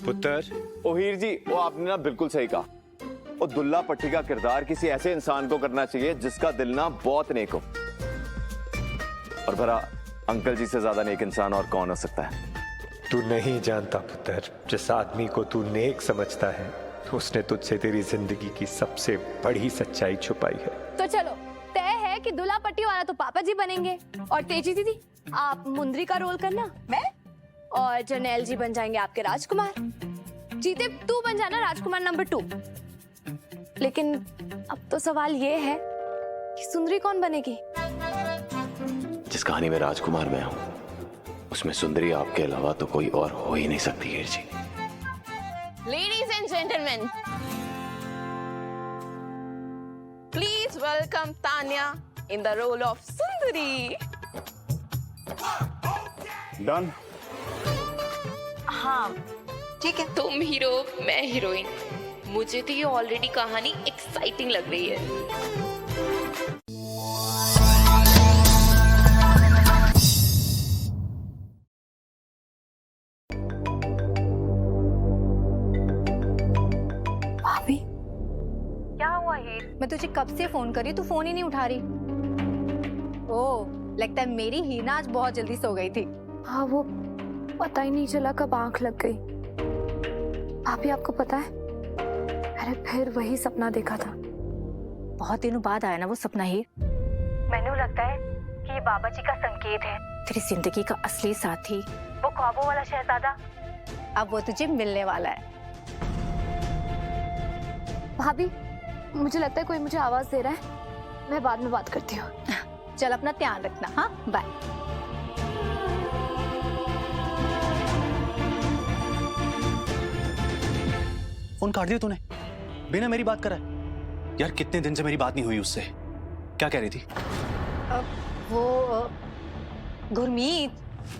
पुत्र, ओ हीर जी, वो आपने ना बिल्कुल सही कहा। और दुल्ला पट्टी का किरदार किसी ऐसे इंसान को करना चाहिए जिसका दिल ना बहुत नेक हो। और भला अंकल जी से ज्यादा नेक इंसान और कौन हो सकता है? तू नहीं जानता पुत्र, जिस आदमी को तू नेक समझता है उसने तुझसे तेरी जिंदगी की सबसे बड़ी सच्चाई छुपाई है। तो चलो, तय है कि दूल्हा पट्टी वाला तो पापा जी बनेंगे, और तेजी दीदी आप मुंदरी का रोल करना, मैं और जर्नैल जी बन जाएंगे आपके राजकुमार। जीते तू बन जाना राजकुमार नंबर 2। लेकिन अब तो सवाल ये है कि सुंदरी कौन बनेगी? जिस कहानी में राजकुमार मैं हूं, उसमें सुंदरी आपके अलावा तो कोई और हो ही नहीं सकती हीर जी। Ladies and gentlemen, please welcome Tanya in the role of Sundari. Done. हाँ ठीक है। तुम हीरो, मैं हीरोइन। मुझे तो ये ऑलरेडी कहानी एक्साइटिंग लग रही है। भाभी, क्या हुआ है? मैं तुझे कब से फोन कर रही, तू फोन ही नहीं उठा रही। ओह, लगता है मेरी हीना आज बहुत जल्दी सो गई थी। हाँ, वो पता ही नहीं चला कब आंख लग गई। भाभी आपको पता है, मैंने फिर वही सपना देखा था। बहुत दिनों बाद आया ना वो सपना ही। मैंने लगता है कि ये बाबा जी का संकेत है। तेरी जिंदगी का असली साथी, वो ख्वाबों वाला शहजादा, अब वो तुझे मिलने वाला है। भाभी, मुझे लगता है कोई मुझे आवाज दे रहा है, मैं बाद में बात करती हूँ। चल अपना ध्यान रखना, हाँ, बाय। फोन काट दिया तूने, बिना मेरी बात करा है। यार कितने दिन से मेरी बात नहीं हुई उससे, क्या कह रही थी? वो गुरमीत,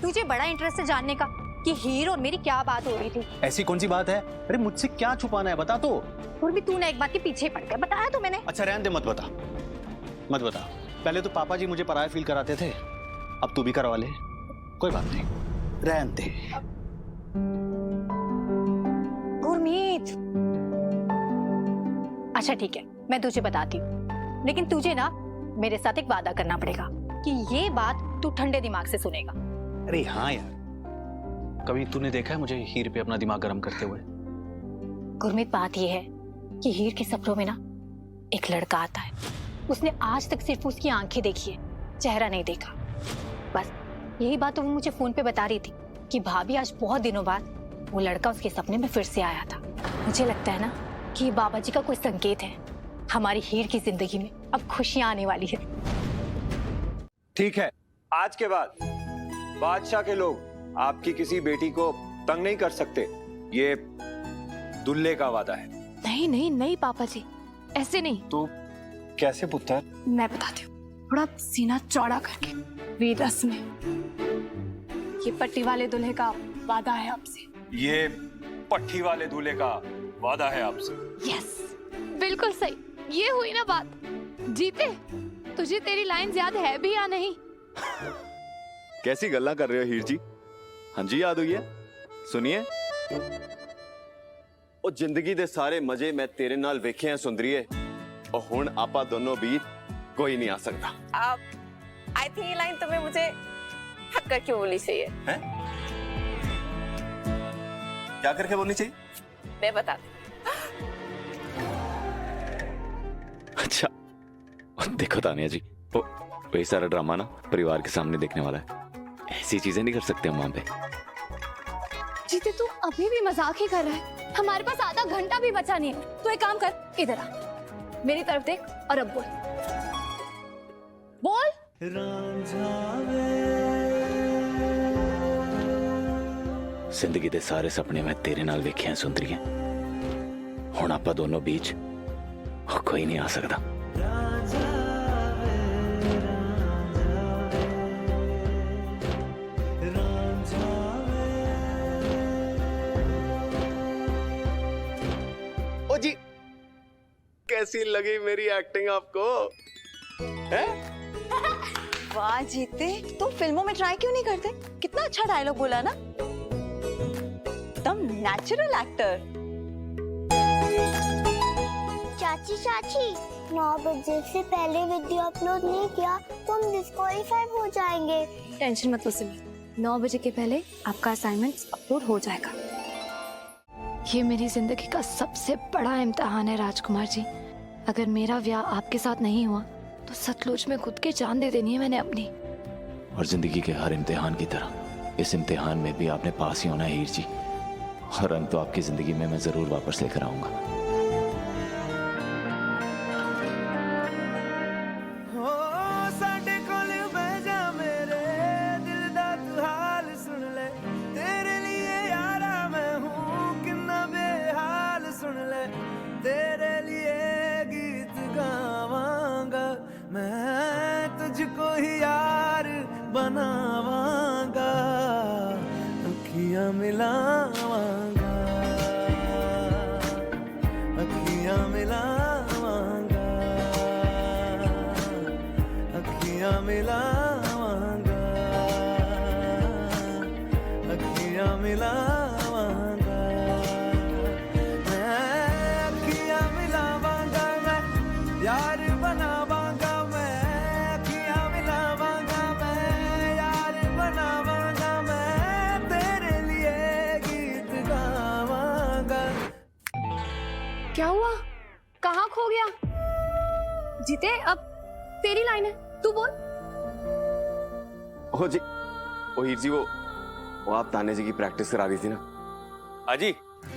तुझे बड़ा इंटरेस्ट है जानने का कि हीर और मेरी क्या बात हो रही थी। ऐसी कौन सी बात है? अरे मुझसे क्या छुपाना है, बता तो। गुरमीत, तूने एक बात के पीछे पड़ गया, बताया तो मैंने। अच्छा रहने दे, मत बता मत बता। पहले तो पापा जी मुझे पराया फील कराते थे, अब तू भी करवा ले, कोई बात नहीं, रहने दे। गुरमीत, अच्छा ठीक है, मैं तुझे बताती हूँ, लेकिन तुझे ना मेरे साथ एक वादा करना पड़ेगा कि ये बात तू ठंडे दिमाग से सुनेगा। अरे हाँ यार, कभी तूने देखा है मुझे हीर पे अपना दिमाग गर्म करते हुए? गुरमीत, बात ये है कि हीर के सपनों में ना एक लड़का आता है। उसने आज तक सिर्फ उसकी आंखें देखी है, चेहरा नहीं देखा। बस यही बात तो वो मुझे फोन पे बता रही थी कि भाभी आज बहुत दिनों बाद वो लड़का उसके सपने में फिर से आया था। मुझे लगता है ना कि बाबा जी का कोई संकेत है, हमारी हीर की जिंदगी में अब खुशियां आने वाली है। ठीक है, आज के बाद बादशाह के लोग आपकी किसी बेटी को तंग नहीं कर सकते, ये दुल्ले का वादा है। नहीं नहीं नहीं पापा जी, ऐसे नहीं। तो कैसे पुत्र? मैं बताती हूँ, थोड़ा सीना चौड़ा करके, वीर रस में। ये पट्टी वाले दूल्हे का वादा है आपसे। ये पट्टी वाले दूल्हे का वादा है आपसे। यस, बिल्कुल सही, ये हुई ना बात। जीते, तुझे तेरी लाइन याद है भी या नहीं? कैसी गल्ला कर रहे हो हीर जी? हाँ जी, याद हुई है, सुनिए। ओ जिंदगी दे सारे मजे मैं तेरे नाल वेखे हैं सुंदरीए, और हुण आपा दोनों बीच कोई नहीं आ सकता। आई थिंक ये लाइन तुम्हें मुझे हक करके बोलनी चाहिए। हैं? क्या करके बोलनी चाहिए? मैं बताती। अच्छा, देखो तानिया जी, वही सारा ड्रामा ना परिवार के सामने देखने वाला है, ऐसी चीजें नहीं कर सकते हम वहां पे। जीते, तू अभी भी मजाक ही कर रहा है। हमारे पास आधा घंटा भी बचा नहीं है। तू एक काम कर, इधर आ, मेरी तरफ देख और अब बोल। बोल। जिंदगी दे सारे सपने मैं तेरे नाल वेखे हैं सुंदरीए, हुण आपा दोनों बीच कोई नहीं आ सकता। ओ जी, कैसी लगी मेरी एक्टिंग आपको? है? वाह जीते, तुम फिल्मों में ट्राई क्यों नहीं करते? कितना अच्छा डायलॉग बोला ना, तुम नेचुरल एक्टर। चाची चाची, 9 बजे से पहले वीडियो अपलोड नहीं किया तो हम डिस्क्वालीफाई हो जाएंगे। टेंशन मत लो सिमी, 9 बजे के पहले आपका असाइनमेंट अपलोड हो जाएगा। ये मेरी जिंदगी का सबसे बड़ा इम्तिहान है राजकुमार जी। अगर मेरा ब्याह आपके साथ नहीं हुआ तो सतलुज में खुद की जान दे देनी है मैंने अपनी। और जिंदगी के हर इम्तिहान की तरह इस इम्तिहान में भी आपने पास ही होना है हीर जी, और रंग तो आपकी जिंदगी में मैं जरूर वापस लेकर आऊंगा। बनावांगा, अखियां मिलावांगा, अखियां मिलावांगा, अखियां मिलावांगा, अखियां मिलावांगा, मैं अखियां मिलावांगा, मैं यार बनावांगा, क्या हुआ? कहाँ खो गया? जीते, अब तेरी लाइन है, तू बोल। ओ जी, ओ हीर जी, वो आप ताने जी की प्रैक्टिस करा रही थी ना? अजी,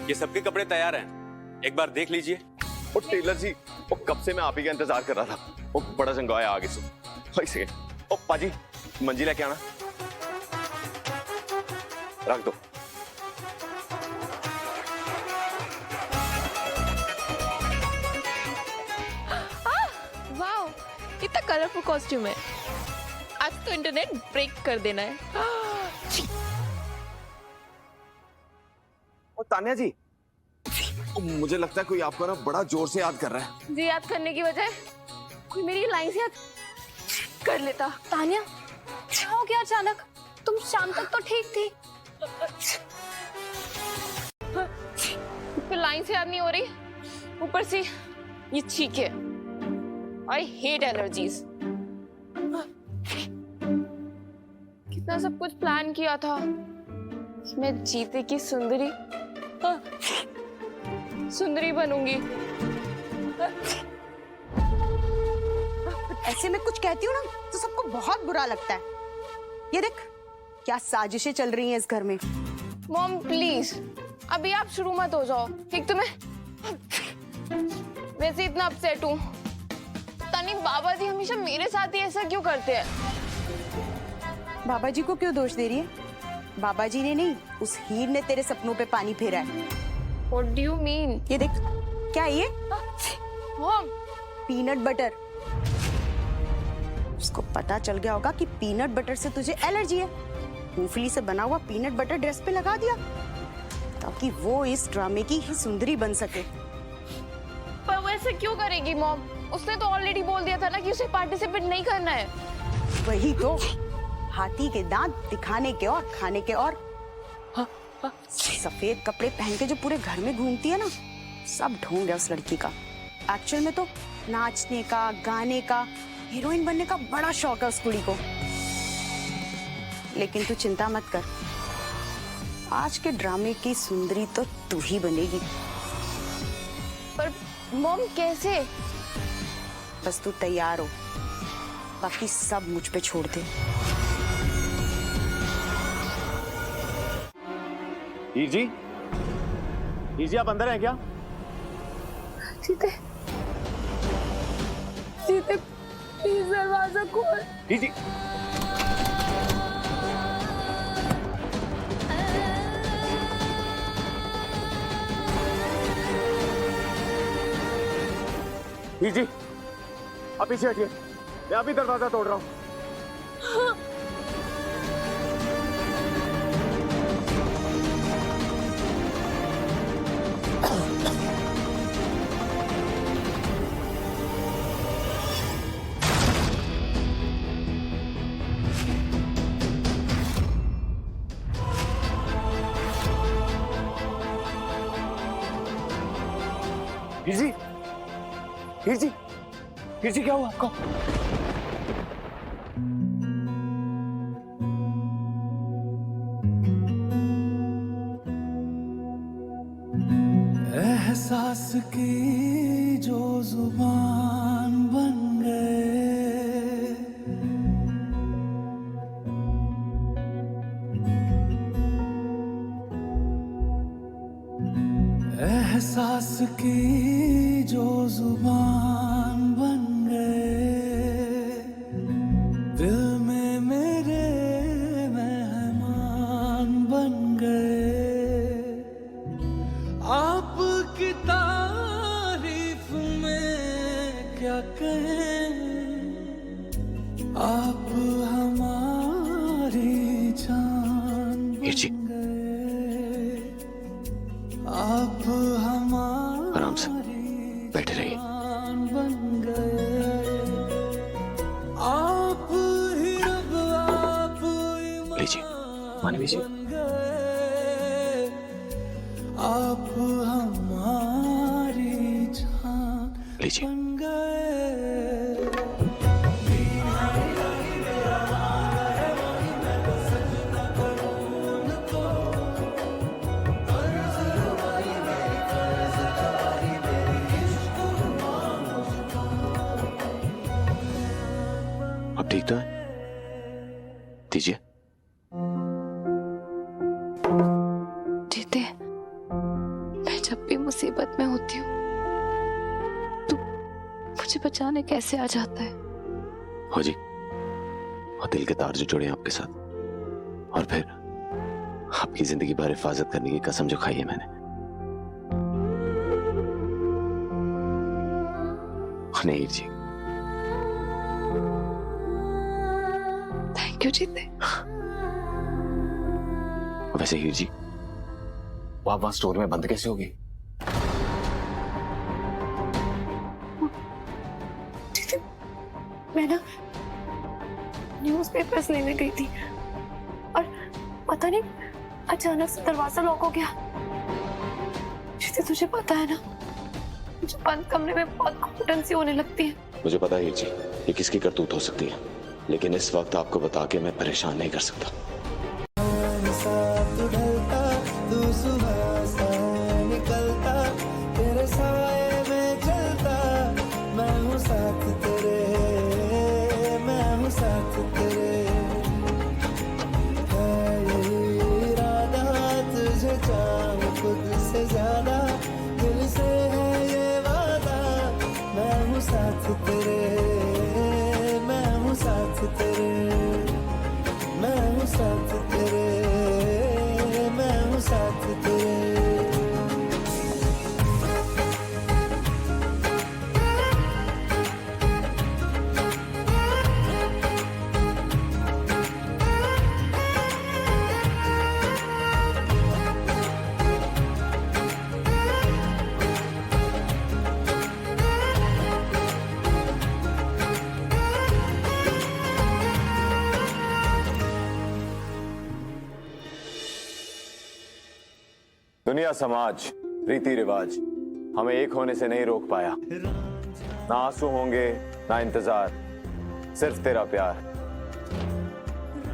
ये सबके कपड़े तैयार हैं, एक बार देख लीजिए। वो टेलर जी, वो कब से मैं आप ही का इंतजार कर रहा था। वो बड़ा चंगा है आगे से। एक सेकंड। ओ पाजी, मंजी लेके आना। रख दो। वाओ, कितना कलरफुल कॉस्ट्यूम है। आज तो इंटरनेट ब्रेक कर देना है। ओ तान्या जी, मुझे लगता है कोई आपको ना बड़ा जोर से याद कर रहा है। जी, याद करने की बजाय कोई मेरी लाइन से याद कर लेता। तान्या, क्या हो गया अचानक? तुम शाम तक तो ठीक थी। तो लाइन से याद नहीं हो रही, ऊपर से ये छींक है। I hate allergies. कितना सब कुछ प्लान किया था। मैं जीते की सुंदरी बनूंगी। ऐसे में कुछ कहती हूँ ना तो सबको बहुत बुरा लगता है। ये देख क्या साजिशें चल रही हैं इस घर में। मॉम प्लीज, अभी आप शुरू मत हो जाओ। एक तो मैं वैसे इतना अपसेट हूँ। तानी बाबा जी हमेशा मेरे साथ ही ऐसा क्यों करते हैं? बाबा जी को क्यों दोष दे रही है? बाबा जी ने नहीं, उस हीर ने तेरे सपनों पे पानी फेरा है। What do you mean? ये देख, क्या है ये? Mom, peanut butter. उसको पता चल गया होगा कि पीनट बटर से तुझे एलर्जी है। मूंगफली से बना हुआ पीनट बटर ड्रेस पे लगा दिया ताकि वो इस ड्रामे की ही सुंदरी बन सके। पर वो ऐसा क्यों करेगी मॉम? उसने तो ऑलरेडी बोल दिया था ना कि उसे पार्टिसिपेट नहीं करना है। वही तो, हाथी के दांत दिखाने के और खाने के और। सफेद कपड़े पहन के जो पूरे घर में घूमती है ना, सब ढोंग है उस लड़की का। एक्चुअल में तो नाचने का, गाने का, हीरोइन बनने का बड़ा शौक है उस कुड़ी को। लेकिन तू चिंता मत कर, आज के ड्रामे की सुंदरी तो तू ही बनेगी। पर मॉम कैसे? बस तू तैयार हो, बाकी सब मुझ पे छोड़ दे। हीर जी, हीर जी आप अंदर हैं क्या? जीते, जीते प्लीज दरवाजा खोल। हीर जी, हीर जी आप पीछे हटिए, मैं अभी दरवाजा तोड़ रहा हूँ। हीर जी, हीर जी, हीर जी क्या हुआ आपको? एहसास की जो जुबान बन गए, एहसास की जो जुबान बन गए, दिल में मेरे मेहमान बन गए। आपकी तारीफ में क्या कहें, आप हमारी जान बन गए, आप आराम से बैठे रहिए। बन गए, आप ही रब, आप ही लीजिए, पानी लीजिए। आप हमारी जान लीजिए। बन गए। अब ठीक तो है? दीजिए। जीते, मैं जब भी मुसीबत में होती हूँ मुझे बचाने कैसे आ जाता है। हो जी, और दिल के तार जो जुड़े हैं आपके साथ, और फिर आपकी जिंदगी भर हिफाजत करने की कसम जो खाई है मैंने। नहीं हीर जी, थैंक यू जीते। वैसे हीर जी, वो आप वहां स्टोर में बंद कैसे होगी? मैं ना न्यूज़पेपर्स लेने गई थी और पता नहीं अचानक से दरवाजा लॉक हो गया। जिसे तुझे पता है ना, मुझे बंद कमरे में बहुत घुटन सी होने लगती है। मुझे पता है हीर जी, ये किसकी करतूत हो सकती है, लेकिन इस वक्त आपको बता के मैं परेशान नहीं कर सकता। साथ ढलता तू सुबह सा निकलता, तेरे साए में चलता, मैं हूँ साथ तेरे, मैं हूँ साथ तेरे। है यही इरादा तुझे चाहूं खुद से ज्यादा, दिल से है ये वादा, मैं हूँ साथ तेरे, मैं हूँ साथ तेरे, मैं हूँ साथ तेरे, मैं हूँ साथ तेरे। दुनिया, समाज, रीति रिवाज हमें एक होने से नहीं रोक पाया। ना आंसू होंगे ना इंतजार, सिर्फ तेरा प्यार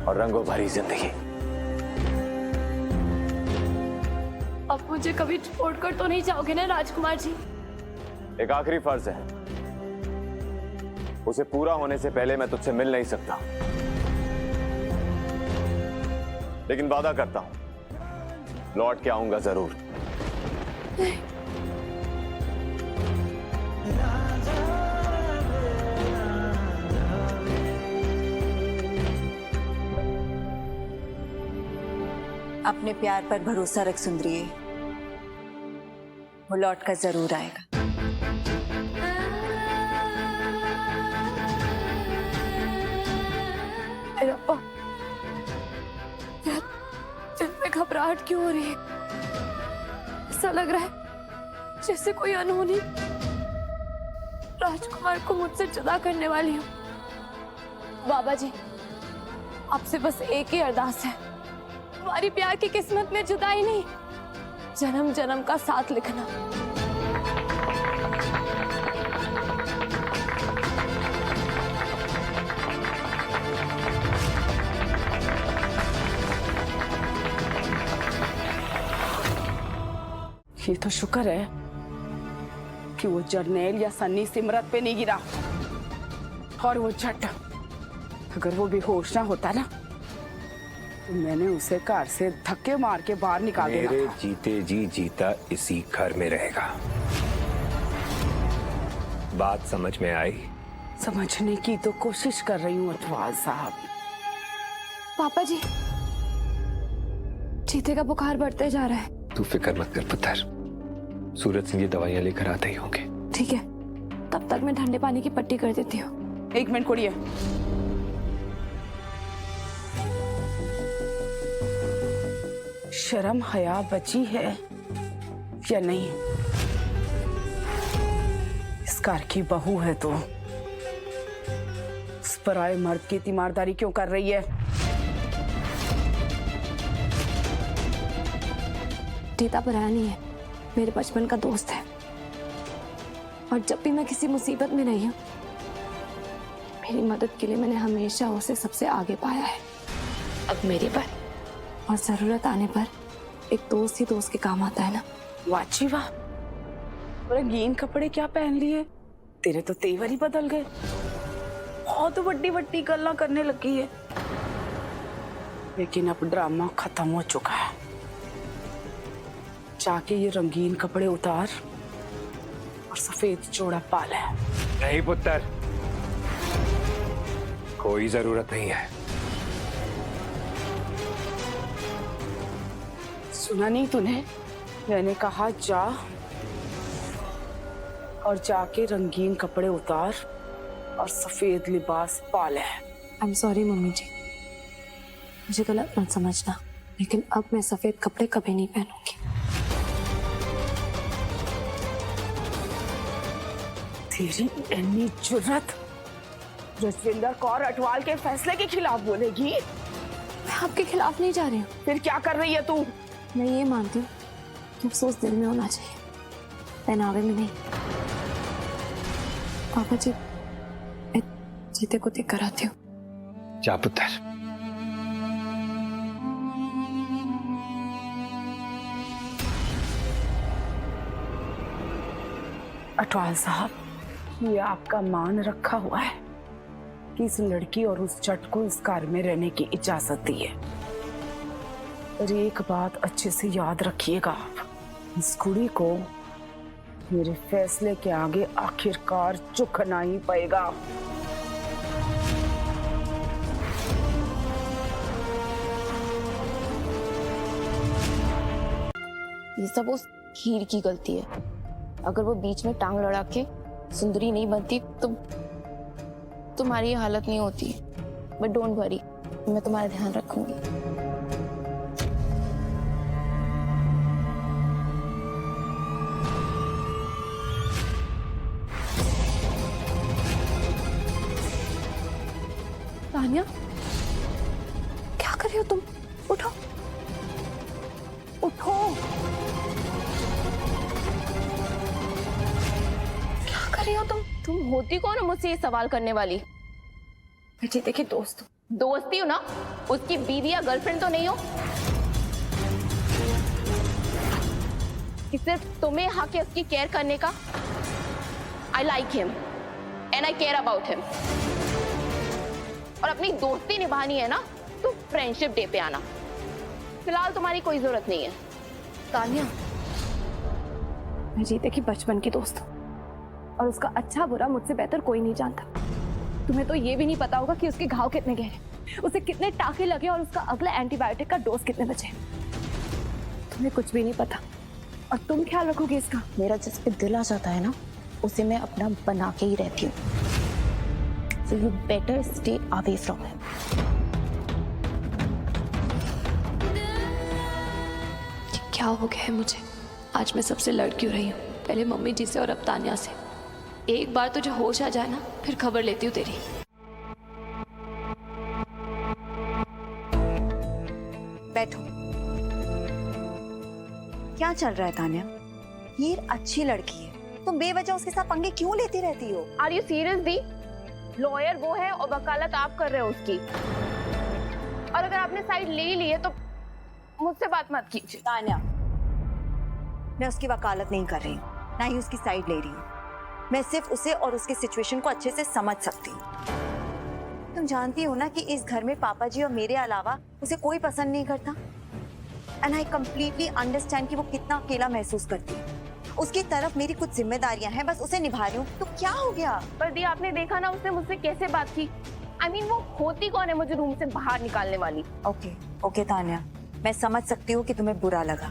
और रंगों भरी जिंदगी। अब मुझे कभी छोड़कर तो नहीं जाओगे ना राजकुमार जी? एक आखिरी फर्ज है, उसे पूरा होने से पहले मैं तुझसे मिल नहीं सकता, लेकिन वादा करता हूं लौट के आऊंगा जरूर। अपने प्यार पर भरोसा रख सुंदरिये, वो लौट कर जरूर आएगा। रब्बा, दिल में घबराहट क्यों हो रही है? ऐसा लग रहा है जैसे कोई अनहोनी राजकुमार को मुझसे जुदा करने वाली हो। बाबा जी, आपसे बस एक ही अरदास है, हमारी प्यार की किस्मत में जुदाई नहीं, जन्म जन्म का साथ लिखना। ये तो शुक्र है कि वो जर्नेल या सन्नी सिमरत पे नहीं गिरा, और वो झट, अगर वो बेहोश ना होता ना तो मैंने उसे कार से धक्के मार के बाहर निकाल देना मेरे था। जीते जी जीता इसी घर में रहेगा। बात समझ में आई? समझने की तो कोशिश कर रही हूँ अटवाल साहब। पापा जी, चीते का बुखार बढ़ते जा रहा है। तू फिक्र मत कर पुत्र, सूरज सिंह ये दवाइयां लेकर आते ही होंगे। ठीक है, तब तक मैं ठंडे पानी की पट्टी कर देती हूँ। एक मिनट कुड़िए, शर्म हया बची है या नहीं? इस घर की बहू है तो उस पराये मर्द की तीमारदारी क्यों कर रही है? टीता पराया नहीं है, मेरे बचपन का दोस्त है, और जब भी मैं किसी मुसीबत में रही हूँ, मेरी मदद के लिए मैंने हमेशा उसे सबसे आगे पाया है। अब मेरे पर और जरूरत आने पर एक दोस्त ही दोस्त के काम आता है ना। वाची वाह, रंगीन कपड़े क्या पहन लिए, तेरे तो तेवर ही बदल गए, बहुत बड़ी बड़ी गल्ला करने लगी है। लेकिन अब ड्रामा खत्म हो चुका है, जाके ये रंगीन कपड़े उतार और सफेद जोड़ा पा ले। नहीं पुत्र, कोई जरूरत नहीं है। सुना नहीं तूने? मैंने कहा जा और जाके रंगीन कपड़े उतार और सफेद लिबास पा ले। आई एम सॉरी मम्मी जी, मुझे गलत मत समझना, लेकिन अब मैं सफेद कपड़े कभी नहीं पहनूंगी। तेरी इतनी जुर्रत जसविंदर कौर अटवाल के फैसले के खिलाफ बोलेगी? मैं आपके खिलाफ नहीं जा रही हूँ। फिर क्या कर रही है तू? मैं ये मानती हूँ कि अफसोस दिल में होना चाहिए, पहनावे में नहीं। पापा जी, मैं जीते को देख कर आती हूँ। जा पुत्र। अटवाल साहब, ये आपका मान रखा हुआ है कि इस लड़की और उस जट को इस घर में रहने की इजाजत दी है। और एक बात अच्छे से याद रखिएगा, आप इस कुड़ी को मेरे फैसले के आगे आखिरकार झुकना ही पड़ेगा। ये सब उस हीर की गलती है। अगर वो बीच में टांग लड़ा के सुंदरी नहीं बनती तो तुम्हारी ये हालत नहीं होती। बट डोंट वरी, मैं तुम्हारा ध्यान रखूंगी। तानिया, क्या कर रही हो तुम? उठो उठो। क्या कर रही हो तुम होती कौन हो मुझसे ये सवाल करने वाली? जी देखिए दोस्त, दोस्ती हो ना, उसकी बीवी या गर्लफ्रेंड तो नहीं हो कि सिर्फ तुम्हें हक है उसकी केयर करने का। I like him and I care about him. और अपनी दोस्ती निभानी है ना तो फ्रेंडशिप डे पे आना। फिलहाल तुम्हारी कोई जरूरत नहीं है। तानिया, मैं जीते की बचपन की दोस्त हूँ और उसका अच्छा बुरा मुझसे बेहतर कोई नहीं जानता। तुम्हें तो ये भी नहीं पता होगा कि उसके घाव कितने गहरे, उसे कितने टाके लगे और उसका अगला एंटीबायोटिक का डोज कितने बचे। तुम्हें कुछ भी नहीं पता और तुम ख्याल रखोगे इसका। मेरा जिस पे दिल आ जाता है ना, उसे मैं अपना बना के ही रहती हूँ। So you better stay away from him. क्या हो गया है मुझे? आज मैं सबसे लड़ क्यों रही हूँ? पहले मम्मी जी से और अब तानिया से। एक बार तुझे होश आ जाए ना, फिर खबर लेती हूँ तेरी। बैठो। क्या चल रहा है तानिया? हीर अच्छी लड़की है, तुम बेवजह उसके साथ पंगे क्यों लेती रहती हो? Are you serious the? Lawyer वो है और वकालत आप कर रहे हो उसकी। और अगर आपने साइड ले ही ली है तो मुझसे बात मत कीजिए। तानिया, मैं उसकी वकालत नहीं कर रही हूँ, ना ही उसकी साइड ले रही हूँ। मैं सिर्फ उसे और उसकी सिचुएशन को अच्छे से समझ सकती हूँ। तुम जानती हो ना कि इस घर में पापा जी और मेरे अलावा उसे कोई पसंद नहीं करता। एंड आई कंप्लीटली अंडरस्टैंड कि वो कितना अकेला महसूस करती है। उसकी तरफ मेरी कुछ जिम्मेदारियां हैं, बस उसे निभा रही हूँ। तो क्या हो गया? पर दी, आपने देखा ना उसने मुझसे कैसे बात की। I mean, वो होती कौन है मुझे रूम से बाहर निकालने वाली? ओके तानिया, मैं समझ सकती हूँ कि तुम्हें बुरा लगा,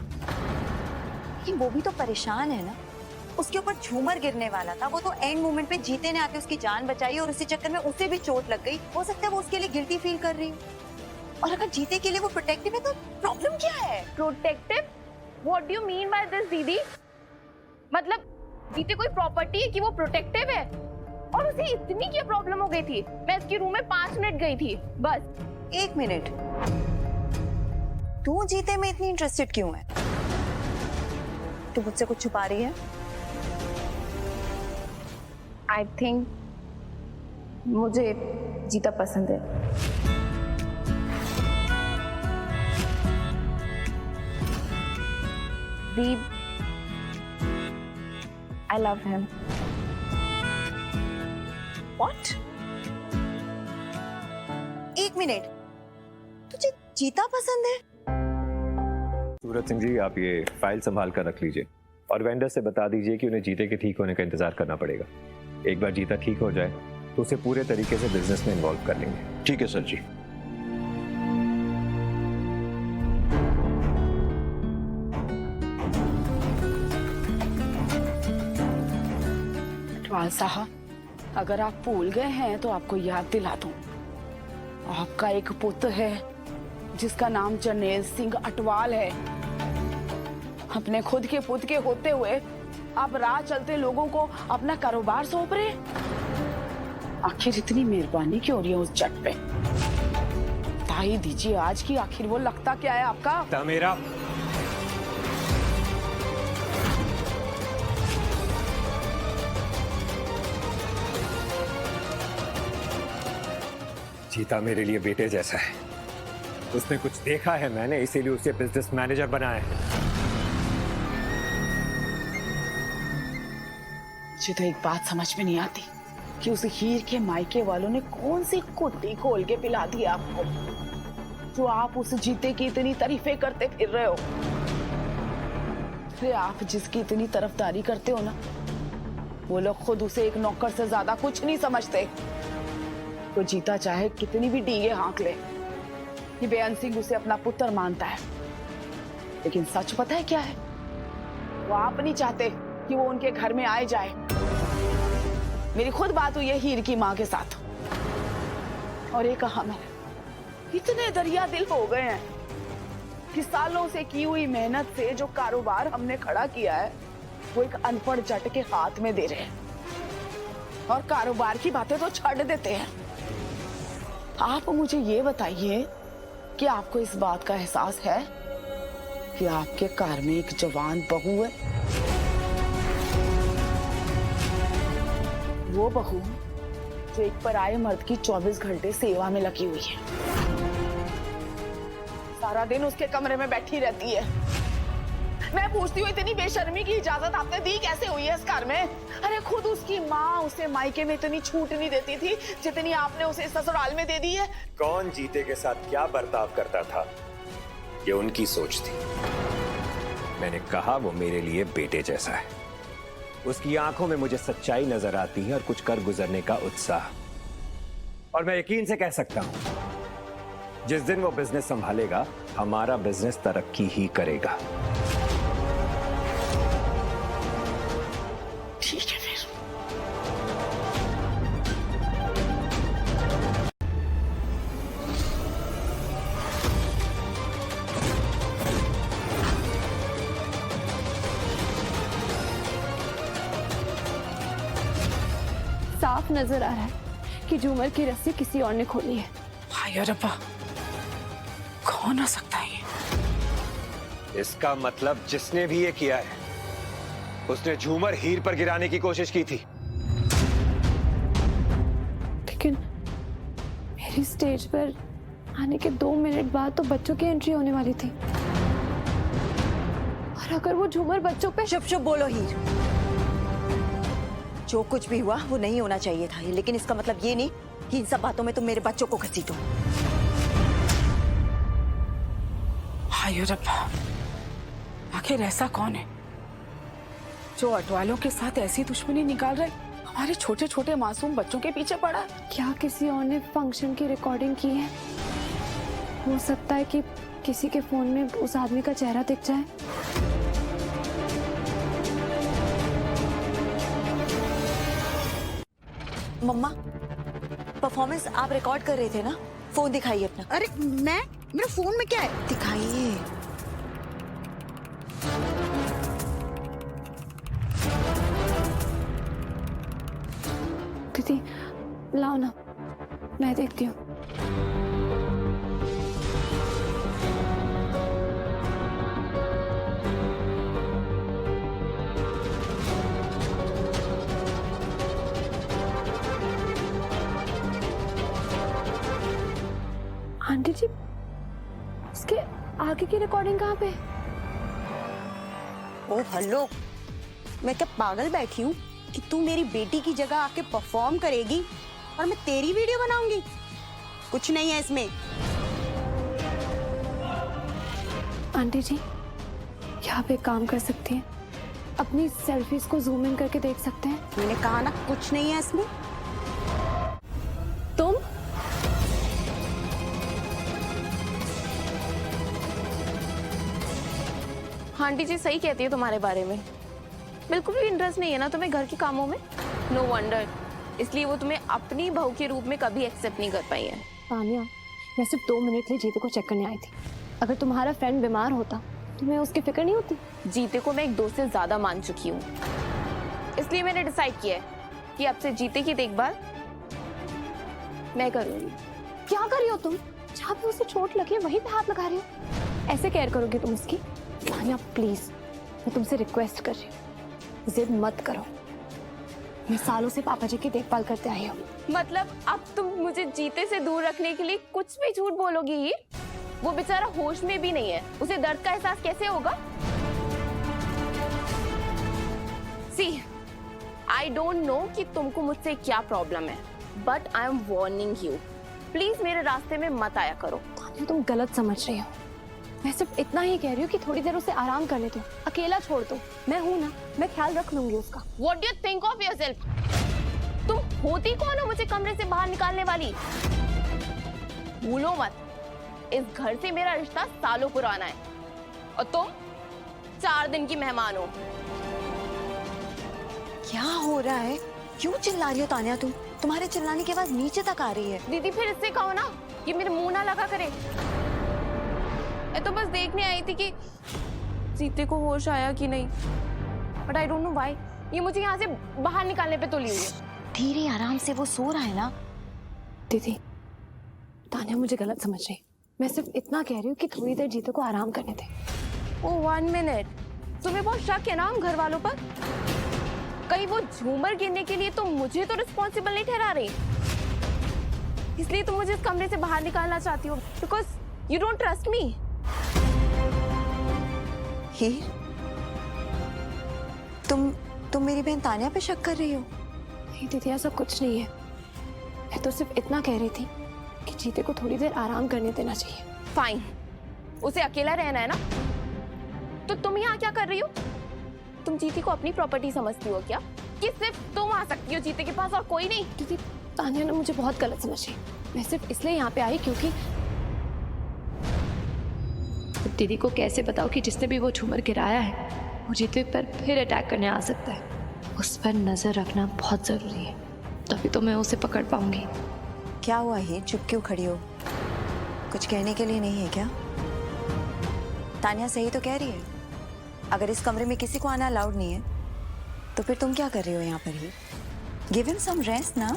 लेकिन वो भी तो परेशान है ना। उसके ऊपर झूमर गिरने वाला था, वो तो एंड मोमेंट पे जीते ने आके उसकी जान बचाई और उसी चक्कर में उसे भी चोट लग गई। हो सकता है वो उसके लिए गिल्टी फील कर रही हो। और अगर जीते के लिए वो प्रोटेक्टिव है तो प्रॉब्लम क्या है? Protective? What do you mean by this, दीदी? मतलब जीते कोई प्रॉपर्टी है कि वो प्रोटेक्टिव है? और उसे इतनी क्या प्रॉब्लम हो गई थी? मैं इसके रूम में 5 मिनट गई थी बस। 1 मिनट? तू जीते में इतनी इंटरेस्टेड क्यों है? तू मुझसे कुछ छुपा रही है? आई थिंक मुझे जीता पसंद है। दीप, I love him. What? 1 minute, तुझे जीता पसंद है? सूरज सिंह जी, आप ये फाइल संभाल कर रख लीजिए और वेंडर से बता दीजिए कि उन्हें जीते के ठीक होने का इंतजार करना पड़ेगा। एक बार जीता ठीक हो जाए तो उसे पूरे तरीके से बिजनेस में इन्वॉल्व कर लेंगे। ठीक है सर जी। अटवाल साहब, अगर आप भूल गए हैं तो आपको याद दिला दूं, आपका एक पुत्र है जिसका नाम जरनेल सिंह अटवाल है। अपने खुद के पुत्र के होते हुए आप राह चलते लोगों को अपना कारोबार सौंप रहे। आखिर इतनी मेहरबानी क्यों हो रही है उस जट पे? बता ही दीजिए आज की आखिर वो लगता क्या है आपका? मेरा जीता मेरे लिए बेटे जैसा है। उसने कुछ देखा है मैंने, इसीलिए उसे बिजनेस मैनेजर बनाया है। मुझे तो एक बात समझ में नहीं आती कि उस हीर के मायके वालों ने कौन सी कुट्टी खोल के पिला दी आपको, जो आप उस जीते की इतनी तारीफें करते फिर रहे हो। फिर आप जिसकी इतनी तरफदारी करते हो ना, वो लोग खुद उसे एक नौकर से ज्यादा कुछ नहीं समझते। तो जीता चाहे कितनी भी डींगे हाँक ले, ये बेअंत सिंह उसे अपना पुत्र मानता है। लेकिन सच पता है क्या है? वो आप नहीं चाहते कि वो उनके घर में आए जाए। मेरी खुद बात हुई है हीर की माँ के साथ, और ये कहा मैंने, इतने दरिया दिल हो गए हैं कि सालों से की हुई मेहनत से जो कारोबार हमने खड़ा किया है वो एक अनपढ़ जट के हाथ में दे रहे हैं, और कारोबार की बातें तो छड़ देते हैं। आप मुझे ये बताइए कि आपको इस बात का एहसास है कि आपके घर में एक जवान बहू है, वो बहू जो एक पराये मर्द की 24 घंटे सेवा में लगी हुई है, सारा दिन उसके कमरे में बैठी रहती है। मैं पूछती हूँ इतनी बेशर्मी की इजाजत आपने दी कैसे हुई है इस घर में? अरे खुद उसकी माँ उसे मायके में इतनी छूट नहीं देती थी जितनी आपने उसे ससुराल में दे दी है। कौन जीते के साथ क्या बर्ताव करता था ये उनकी सोच थी। मैंने कहा वो मेरे लिए बेटे जैसा है। उसकी आंखों में मुझे सच्चाई नजर आती है और कुछ कर गुजरने का उत्साह। और मैं यकीन से कह सकता हूं जिस दिन वो बिजनेस संभालेगा हमारा बिजनेस तरक्की ही करेगा। ठीक है फिर। साफ नजर आ रहा है कि झूमर की रस्सी किसी और ने खोली है। हाय रब्बा, कौन हो सकता है ये? इसका मतलब जिसने भी ये किया है उसने झूमर हीर पर गिराने की कोशिश की थी। लेकिन मेरी स्टेज पर आने के 2 मिनट बाद तो बच्चों की एंट्री होने वाली थी, और अगर वो झूमर बच्चों पे... चुप चुप बोलो हीर। जो कुछ भी हुआ वो नहीं होना चाहिए था, लेकिन इसका मतलब ये नहीं कि इन सब बातों में तुम मेरे बच्चों को घसीटो। हाय रब्बा, आखिर ऐसा कौन है जो अटवालों के साथ ऐसी दुश्मनी निकाल रहे, हमारे छोटे छोटे मासूम बच्चों के पीछे पड़ा? क्या किसी और ने फंक्शन की रिकॉर्डिंग की है? हो सकता है कि किसी के फोन में उस आदमी का चेहरा दिख जाए। मम्मा, परफॉर्मेंस आप रिकॉर्ड कर रहे थे ना? फोन दिखाइए अपना। अरे मेरे फोन में क्या है? दिखाइए। दीदी लाओ ना, मैं देखती हूँ। आंटी जी, उसके आगे की रिकॉर्डिंग कहाँ पे? ओ हेलो, मैं क्या पागल बैठी हूँ कि तू मेरी बेटी की जगह आके परफॉर्म करेगी और मैं तेरी वीडियो बनाऊंगी? कुछ नहीं है इसमें। आंटी जी, क्या आप एक काम कर सकती हैं? अपनी सेल्फीज को जूम इन करके देख सकते हैं? मैंने कहा ना कुछ नहीं है इसमें। तुम आंटी जी सही कहती है तुम्हारे बारे में। बिल्कुल भी इंटरेस्ट नहीं है ना तुम्हें घर के कामों में। नो वंडर, इसलिए वो तुम्हें अपनी बहू के रूप में कभी एक्सेप्ट नहीं कर पाई है। तानिया, मैं सिर्फ 2 मिनट के लिए जीते को चेक करने आई थी। अगर तुम्हारा फ्रेंड बीमार होता तुम्हें उसकी फिक्र नहीं होती? जीते को मैं एक दोस्त से ज्यादा मान चुकी हूँ, इसलिए मैंने डिसाइड किया है कि अब से जीते की देखभाल मैं करूंगी। क्या कर रही हो तुम? जहाँ पे उसे चोट लगी है वहीं पे हाथ लगा रही हो। ऐसे केयर करोगे तुम उसकी? तानिया प्लीज, मैं तुमसे रिक्वेस्ट कर रही हूँ, जिद मत करो। मैं सालों से पापा जी की देखभाल करते आई हूँ। मतलब अब तुम मुझे जीते से दूर रखने के लिए कुछ भी झूठ बोलोगी ही? वो बेचारा होश में भी नहीं है, उसे दर्द का एहसास कैसे होगा? सी, आई डोंट नो कि तुमको मुझसे क्या प्रॉब्लम है, but I am warning you, please मेरे रास्ते में मत आया करो। तानिया तुम गलत समझ रही हो। मैं सिर्फ इतना ही कह रही हूँ कि थोड़ी देर उसे आराम करने दो, अकेला छोड़ दो। मैं हूँ ना, मैं ख्याल रख लूंगी उसका। What do you think of yourself? तुम होती कौन हो मुझे कमरे से बाहर निकालने वाली? भूलो मत, इस घर से मेरा रिश्ता सालों पुराना है और तुम 4 दिन की मेहमान हो। क्या हो रहा है? क्यों चिल्ला रही हो तानिया तुम? तुम्हारे चिल्लाने की आवाज नीचे तक आ रही है। दीदी फिर इससे कहो ना कि मेरे मुंह ना लगा करे। मैं तो बस देखने आई थी कि जीते को होश आया कि नहीं, but I don't know why ये मुझे यहाँ से बाहर निकालने पे तुली हुई है। धीरे आराम से, वो सो रहा है ना। दीदी, तानिया मुझे गलत समझ रही। मैं सिर्फ इतना कह रही हूँ कि थोड़ी देर जीते को आराम करने दे। ओह 1 मिनट, तुम्हें बहुत शक है ना हम घर वालों पर? कहीं वो झूमर गिरने के लिए तो मुझे तो रिस्पॉन्सिबल नहीं ठहरा रही, इसलिए तुम मुझे इस कमरे से बाहर निकालना चाहती हो because you don't trust me. Heer, तुम मेरी बहन तानिया पे शक कर रही हो? नहीं दीदी, ऐसा कुछ नहीं है। मैं तो सिर्फ इतना कह रही थी कि जीते को थोड़ी देर आराम करने देना चाहिए। फाइन, उसे अकेला रहना है ना, तो तुम यहाँ क्या कर रही हो? तुम जीते को अपनी प्रॉपर्टी समझती हो क्या, कि सिर्फ तुम आ सकती हो जीते के पास और कोई नहीं? दीदी, तानिया ने मुझे बहुत गलत समझी। मैं सिर्फ इसलिए यहाँ पे आई क्योंकि दीदी को कैसे बताओ कि जिसने भी वो झूमर गिराया है वो जीते पर फिर अटैक करने आ सकता है। उस पर नजर रखना बहुत जरूरी है, तभी तो मैं उसे पकड़ पाऊंगी। क्या हुआ हीर, चुप क्यों खड़ी हो? कुछ कहने के लिए नहीं है क्या? तानिया सही तो कह रही है। अगर इस कमरे में किसी को आना अलाउड नहीं है तो फिर तुम क्या कर रही हो यहाँ पर? ही गिव हिम सम रेस्ट ना।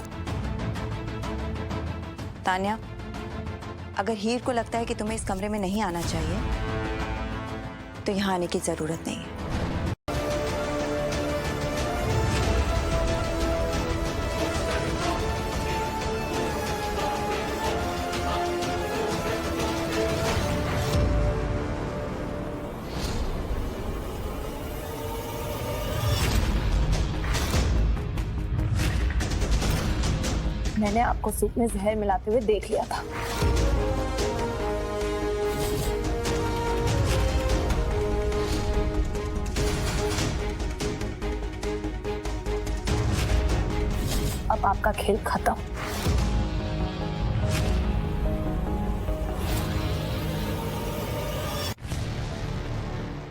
तानिया, अगर हीर को लगता है कि तुम्हें इस कमरे में नहीं आना चाहिए तो यहाँ आने की जरूरत नहीं है। मैंने आपको सूप में जहर मिलाते हुए देख लिया था। अब आपका खेल खत्म।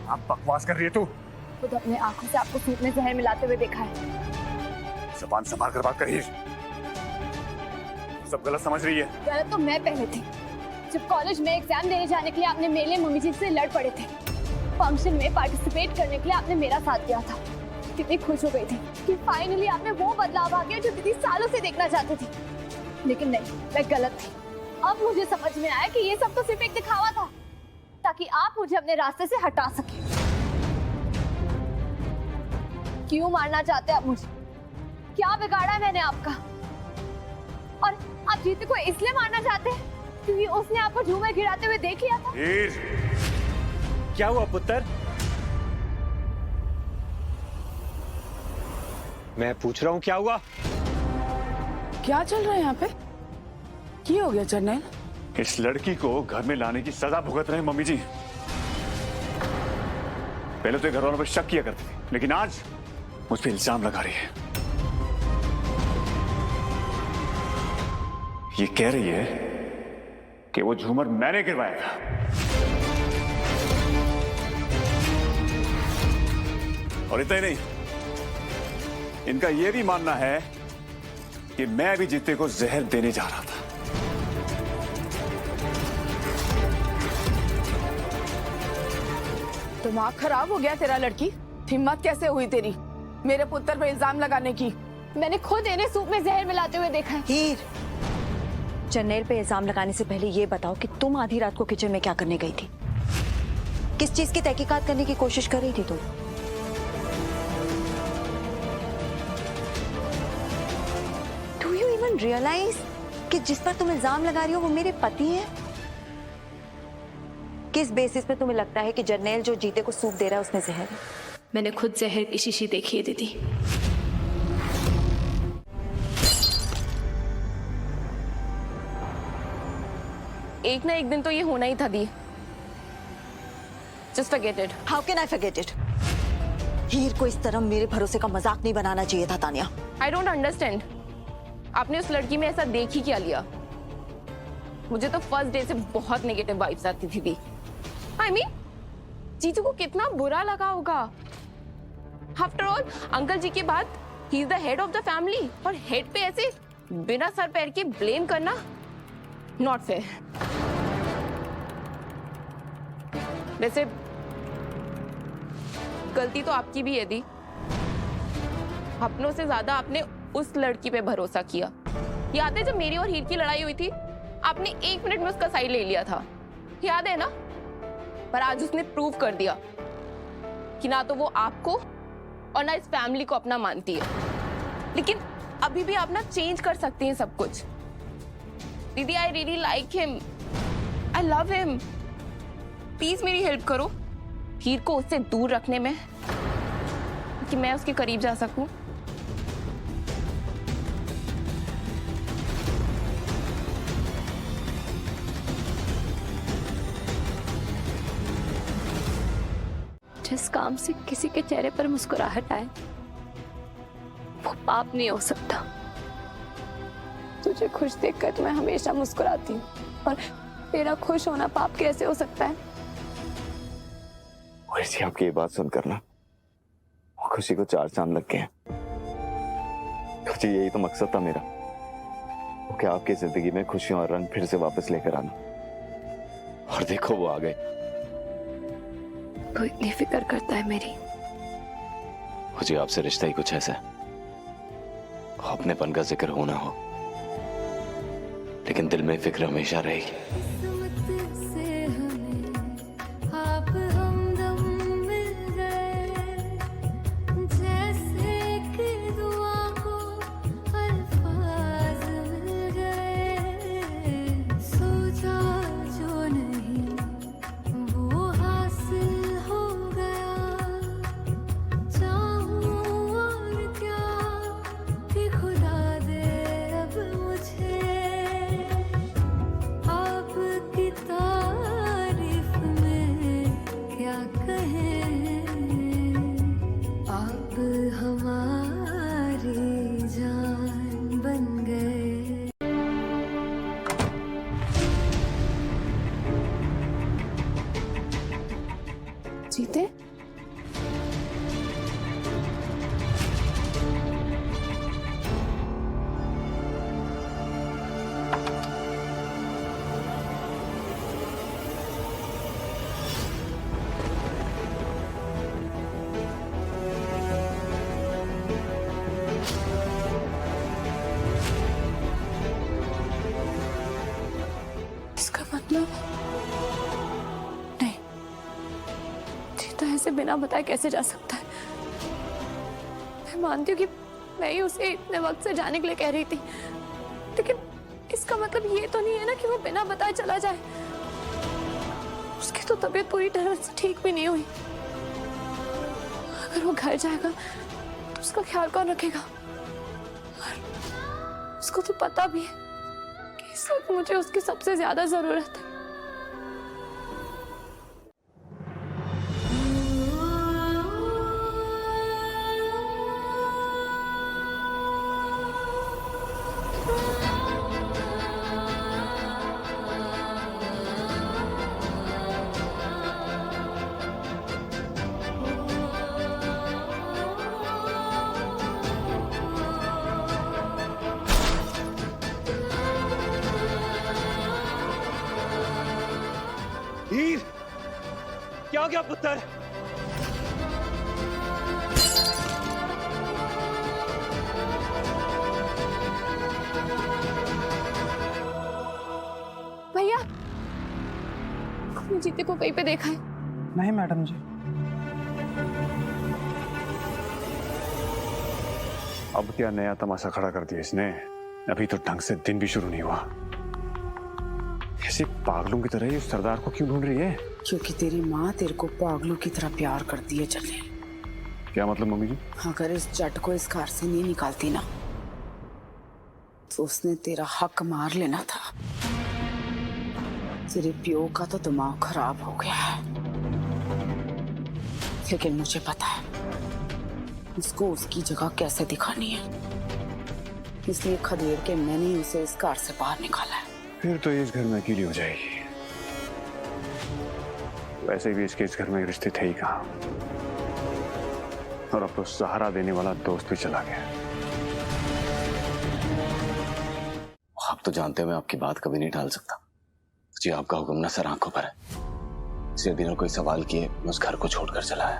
आप बकवास कर रही है तू? खुद अपने आंखों से आपको सूप में जहर मिलाते हुए देखा है। ज़बान संभाल कर बात करिए। सब गलत समझ रही है। गलत तो मैं पहले थी। जब कॉलेज में एग्जाम देने जाने के लिए आपने मेरे लिए मम्मी जी से लड़ पड़े थे, फंक्शन में पार्टिसिपेट करने के लिए आपने मेरा साथ दिया था। कितनी खुश हो गई थी कि फाइनली आपने वो बदलाव आ गया जो दीदी सालों से देखना चाहती थी। लेकिन नहीं, मैं गलत थी। अब मुझे समझ में आया कि ये सब तो सिर्फ एक दिखावा था ताकि आप मुझे अपने रास्ते से हटा सके। क्यों मारना चाहते हैं आप मुझे? क्या बिगाड़ा है मैंने आपका? और आप जीते को इसलिए मारना चाहते हैं क्योंकि उसने आपको झूमर गिराते हुए देख लिया था? क्या हुआ पुत्र? मैं पूछ रहा हूँ क्या हुआ? क्या चल रहा है यहाँ पे? क्या हो गया जर्नल? इस लड़की को घर में लाने की सजा भुगत रहे हैं मम्मी जी। पहले तो ये घर वालों पर शक किया करती थी, लेकिन आज मुझ पे इल्जाम लगा रही है। ये कह रही है कि वो झूमर मैंने गिरवाया था। और इतना ही नहीं, इनका यह भी मानना है कि मैं भी जीते को जहर देने जा रहा था। दिमाग खराब हो गया तेरा लड़की? हिम्मत कैसे हुई तेरी मेरे पुत्र पर इल्जाम लगाने की? मैंने खुद इन्हें सूप में जहर मिलाते हुए देखा है। हीर, जर्नैल पे इल्जाम लगाने से पहले ये बताओ कि तुम आधी रात को किचन में क्या करने गई थी? किस चीज की तहकीकात करने की कोशिश कर रही थी तुम? डू यू इवन रियलाइज कि जिस पर तुम इल्जाम लगा रही हो वो मेरे पति हैं? किस बेसिस पे तुम्हें लगता है कि जर्नैल जो जीते को सूप दे रहा है उसमें जहर है? मैंने खुद जहर की शीशी देखी है दीदी। एक ना एक दिन तो ये होना ही था दी। Just forget it. How can I forget it? हीर को इस तरह मेरे भरोसे का मजाक नहीं बनाना चाहिए था तानिया। I don't understand. आपने उस लड़की में ऐसा देख ही क्या लिया? मुझे तो फर्स्ट डे से बहुत नेगेटिव वाइब्स आती थी दी। I mean, जीजू को कितना बुरा लगा होगा। After all, अंकल जी के बाद he is the head of the family और हेड पे ऐसे बिना सर पैर के ब्लेम करना not fair. वैसे गलती तो आपकी भी है दी। अपनों से ज्यादा आपने उस लड़की पे भरोसा किया। याद है जब मेरी और हीर की लड़ाई हुई थी, आपने 1 मिनट में उसका साइड ले लिया था, याद है ना? पर आज उसने प्रूव कर दिया कि ना तो वो आपको और ना इस फैमिली को अपना मानती है। लेकिन अभी भी आप ना चेंज कर सकती हैं सब कुछ। दीदी, I really like him, I love him. Please मेरी हेल्प करो हीर को उससे दूर रखने में, कि मैं उसके करीब जा सकूं। जिस काम से किसी के चेहरे पर मुस्कुराहट आए वो पाप नहीं हो सकता। तुझे खुश देखकर तो मैं हमेशा मुस्कुराती हूँ, और तेरा खुश होना पाप कैसे हो सकता है? वैसे आपकी ये बात सुनकर ना खुशी को 4 चांद लग गए हैं। खुशी, यही तो मकसद था मेरा, कि आपकी जिंदगी में खुशियों और रंग फिर से वापस लेकर आना। और देखो वो आ गए। तो इतनी फिक्र करता है मेरी? मुझे आपसे रिश्ता ही कुछ ऐसा है, अपनेपन का जिक्र हो ना हो, लेकिन दिल में फिक्र हमेशा रहेगी। जीते? इसका मतलब नहीं, जीता ऐसे बिना बताए कैसे जा सकता है? मैं मानती हूँ कि मैं ही उसे इतने वक्त से जाने के लिए कह रही थी, लेकिन इसका मतलब ये तो नहीं है ना कि वो बिना बताए चला जाए। उसकी तो तबीयत पूरी तरह से ठीक भी नहीं हुई। अगर वो घर जाएगा तो उसका ख्याल कौन रखेगा? और उसको तो पता भी है कि इस वक्त मुझे उसकी सबसे ज्यादा जरूरत है। हीर, क्या हो गया पुत्र? भैया, मैंने जीते को कहीं पे देखा है? नहीं मैडम जी। अब क्या नया तमाशा खड़ा कर दिया इसने? अभी तो ढंग से दिन भी शुरू नहीं हुआ। ऐसे पागलों की तरह ये उस सरदार को क्यों ढूंढ रही है? क्योंकि तेरी माँ तेरे को पागलों की तरह प्यार करती है चले। क्या मतलब मम्मी जी? अगर इस जट को इस घर से नहीं निकालती ना तो उसने तेरा हक मार लेना था। तेरे प्यो का तो दिमाग खराब हो गया है, लेकिन मुझे पता है उसको उसकी जगह कैसे दिखानी है, इसलिए खदेड़ के मैंने ही उसे इस घर से बाहर निकाला है। फिर तो ये इस घर में अकेली हो जाएगी। वैसे भी इसके इस घर में रिश्ते थे ही कहाँ, और अब तो सहारा देने वाला दोस्त भी चला गया। आप तो जानते हैं मैं आपकी बात कभी नहीं टाल सकता जी। आपका हुक्म ना सर आंखों पर है, इसलिए बिना कोई सवाल किए मैं उस घर को छोड़कर चला आया।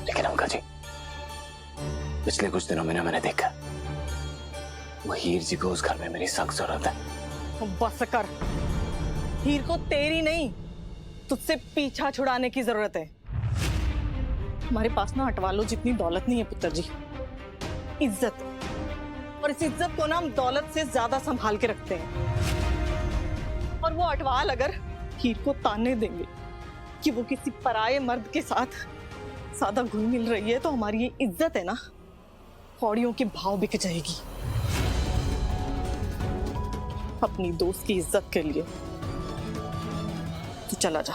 लेकिन अंकल जी, पिछले कुछ दिनों में ना मैंने देखा वो हीर जी को उस घर में मेरी सख्त जरूरत है। बस कर, हीर को तेरी नहीं तुझसे पीछा छुड़ाने की जरूरत है। हमारे पास ना हटवालो जितनी दौलत नहीं है पुत्र जी, इज्जत, और इस इज्जत को ना हम दौलत से ज्यादा संभाल के रखते हैं। और वो अटवाल अगर हीर को ताने देंगे कि वो किसी पराये मर्द के साथ सादा घुल मिल रही है, तो हमारी ये इज्जत है ना कौड़ियों के भाव बिक जाएगी। अपनी दोस्त की इज्जत के लिए तो चला जा,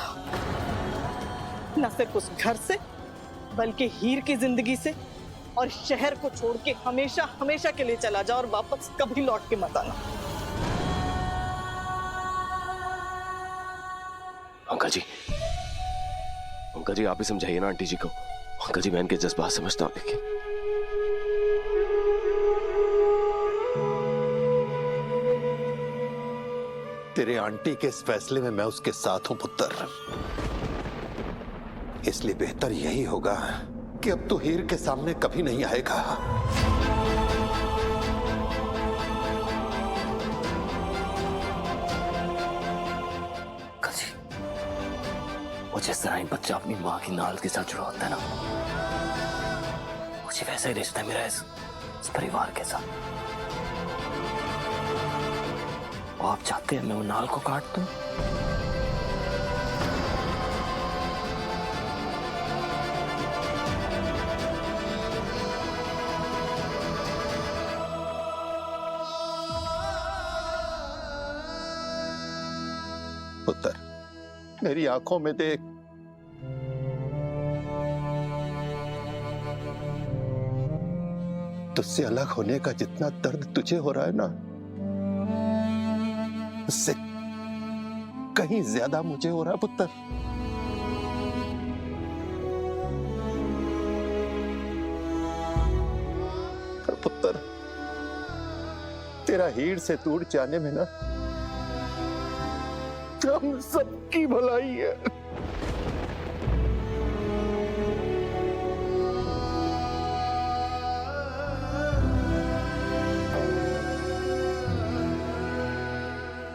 न सिर्फ उस घर से बल्कि हीर की जिंदगी से और शहर को छोड़ के हमेशा हमेशा के लिए चला जा, और वापस कभी लौट के मत आना। अंकल जी आप ही समझाइए ना आंटी जी को। अंकल जी मैं इनके जज्बात समझता हूँ, लेकिन तेरे आंटी के इस फैसले में मैं उसके साथ हूं पुत्र, इसलिए बेहतर यही होगा कि अब तू हीर के सामने कभी नहीं आएगा। वो जिस तरह एक बच्चा अपनी माँ की नाल के साथ जुड़ा होता है ना, मुझे वैसा ही रिश्ता है मेरा इस परिवार के साथ। वो आप चाहते हैं मैं वो नाल को काट दूं? पुत्र मेरी आंखों में देख, तुझसे अलग होने का जितना दर्द तुझे हो रहा है ना, उससे कहीं ज्यादा मुझे हो रहा है पुत्र। पर पुत्र तेरा हीर से दूर जाने में ना हम सबकी भलाई है।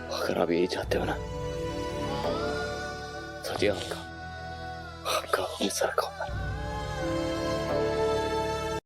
अगर आप यही चाहते हो ना, तो जी आपका हुक्म सर को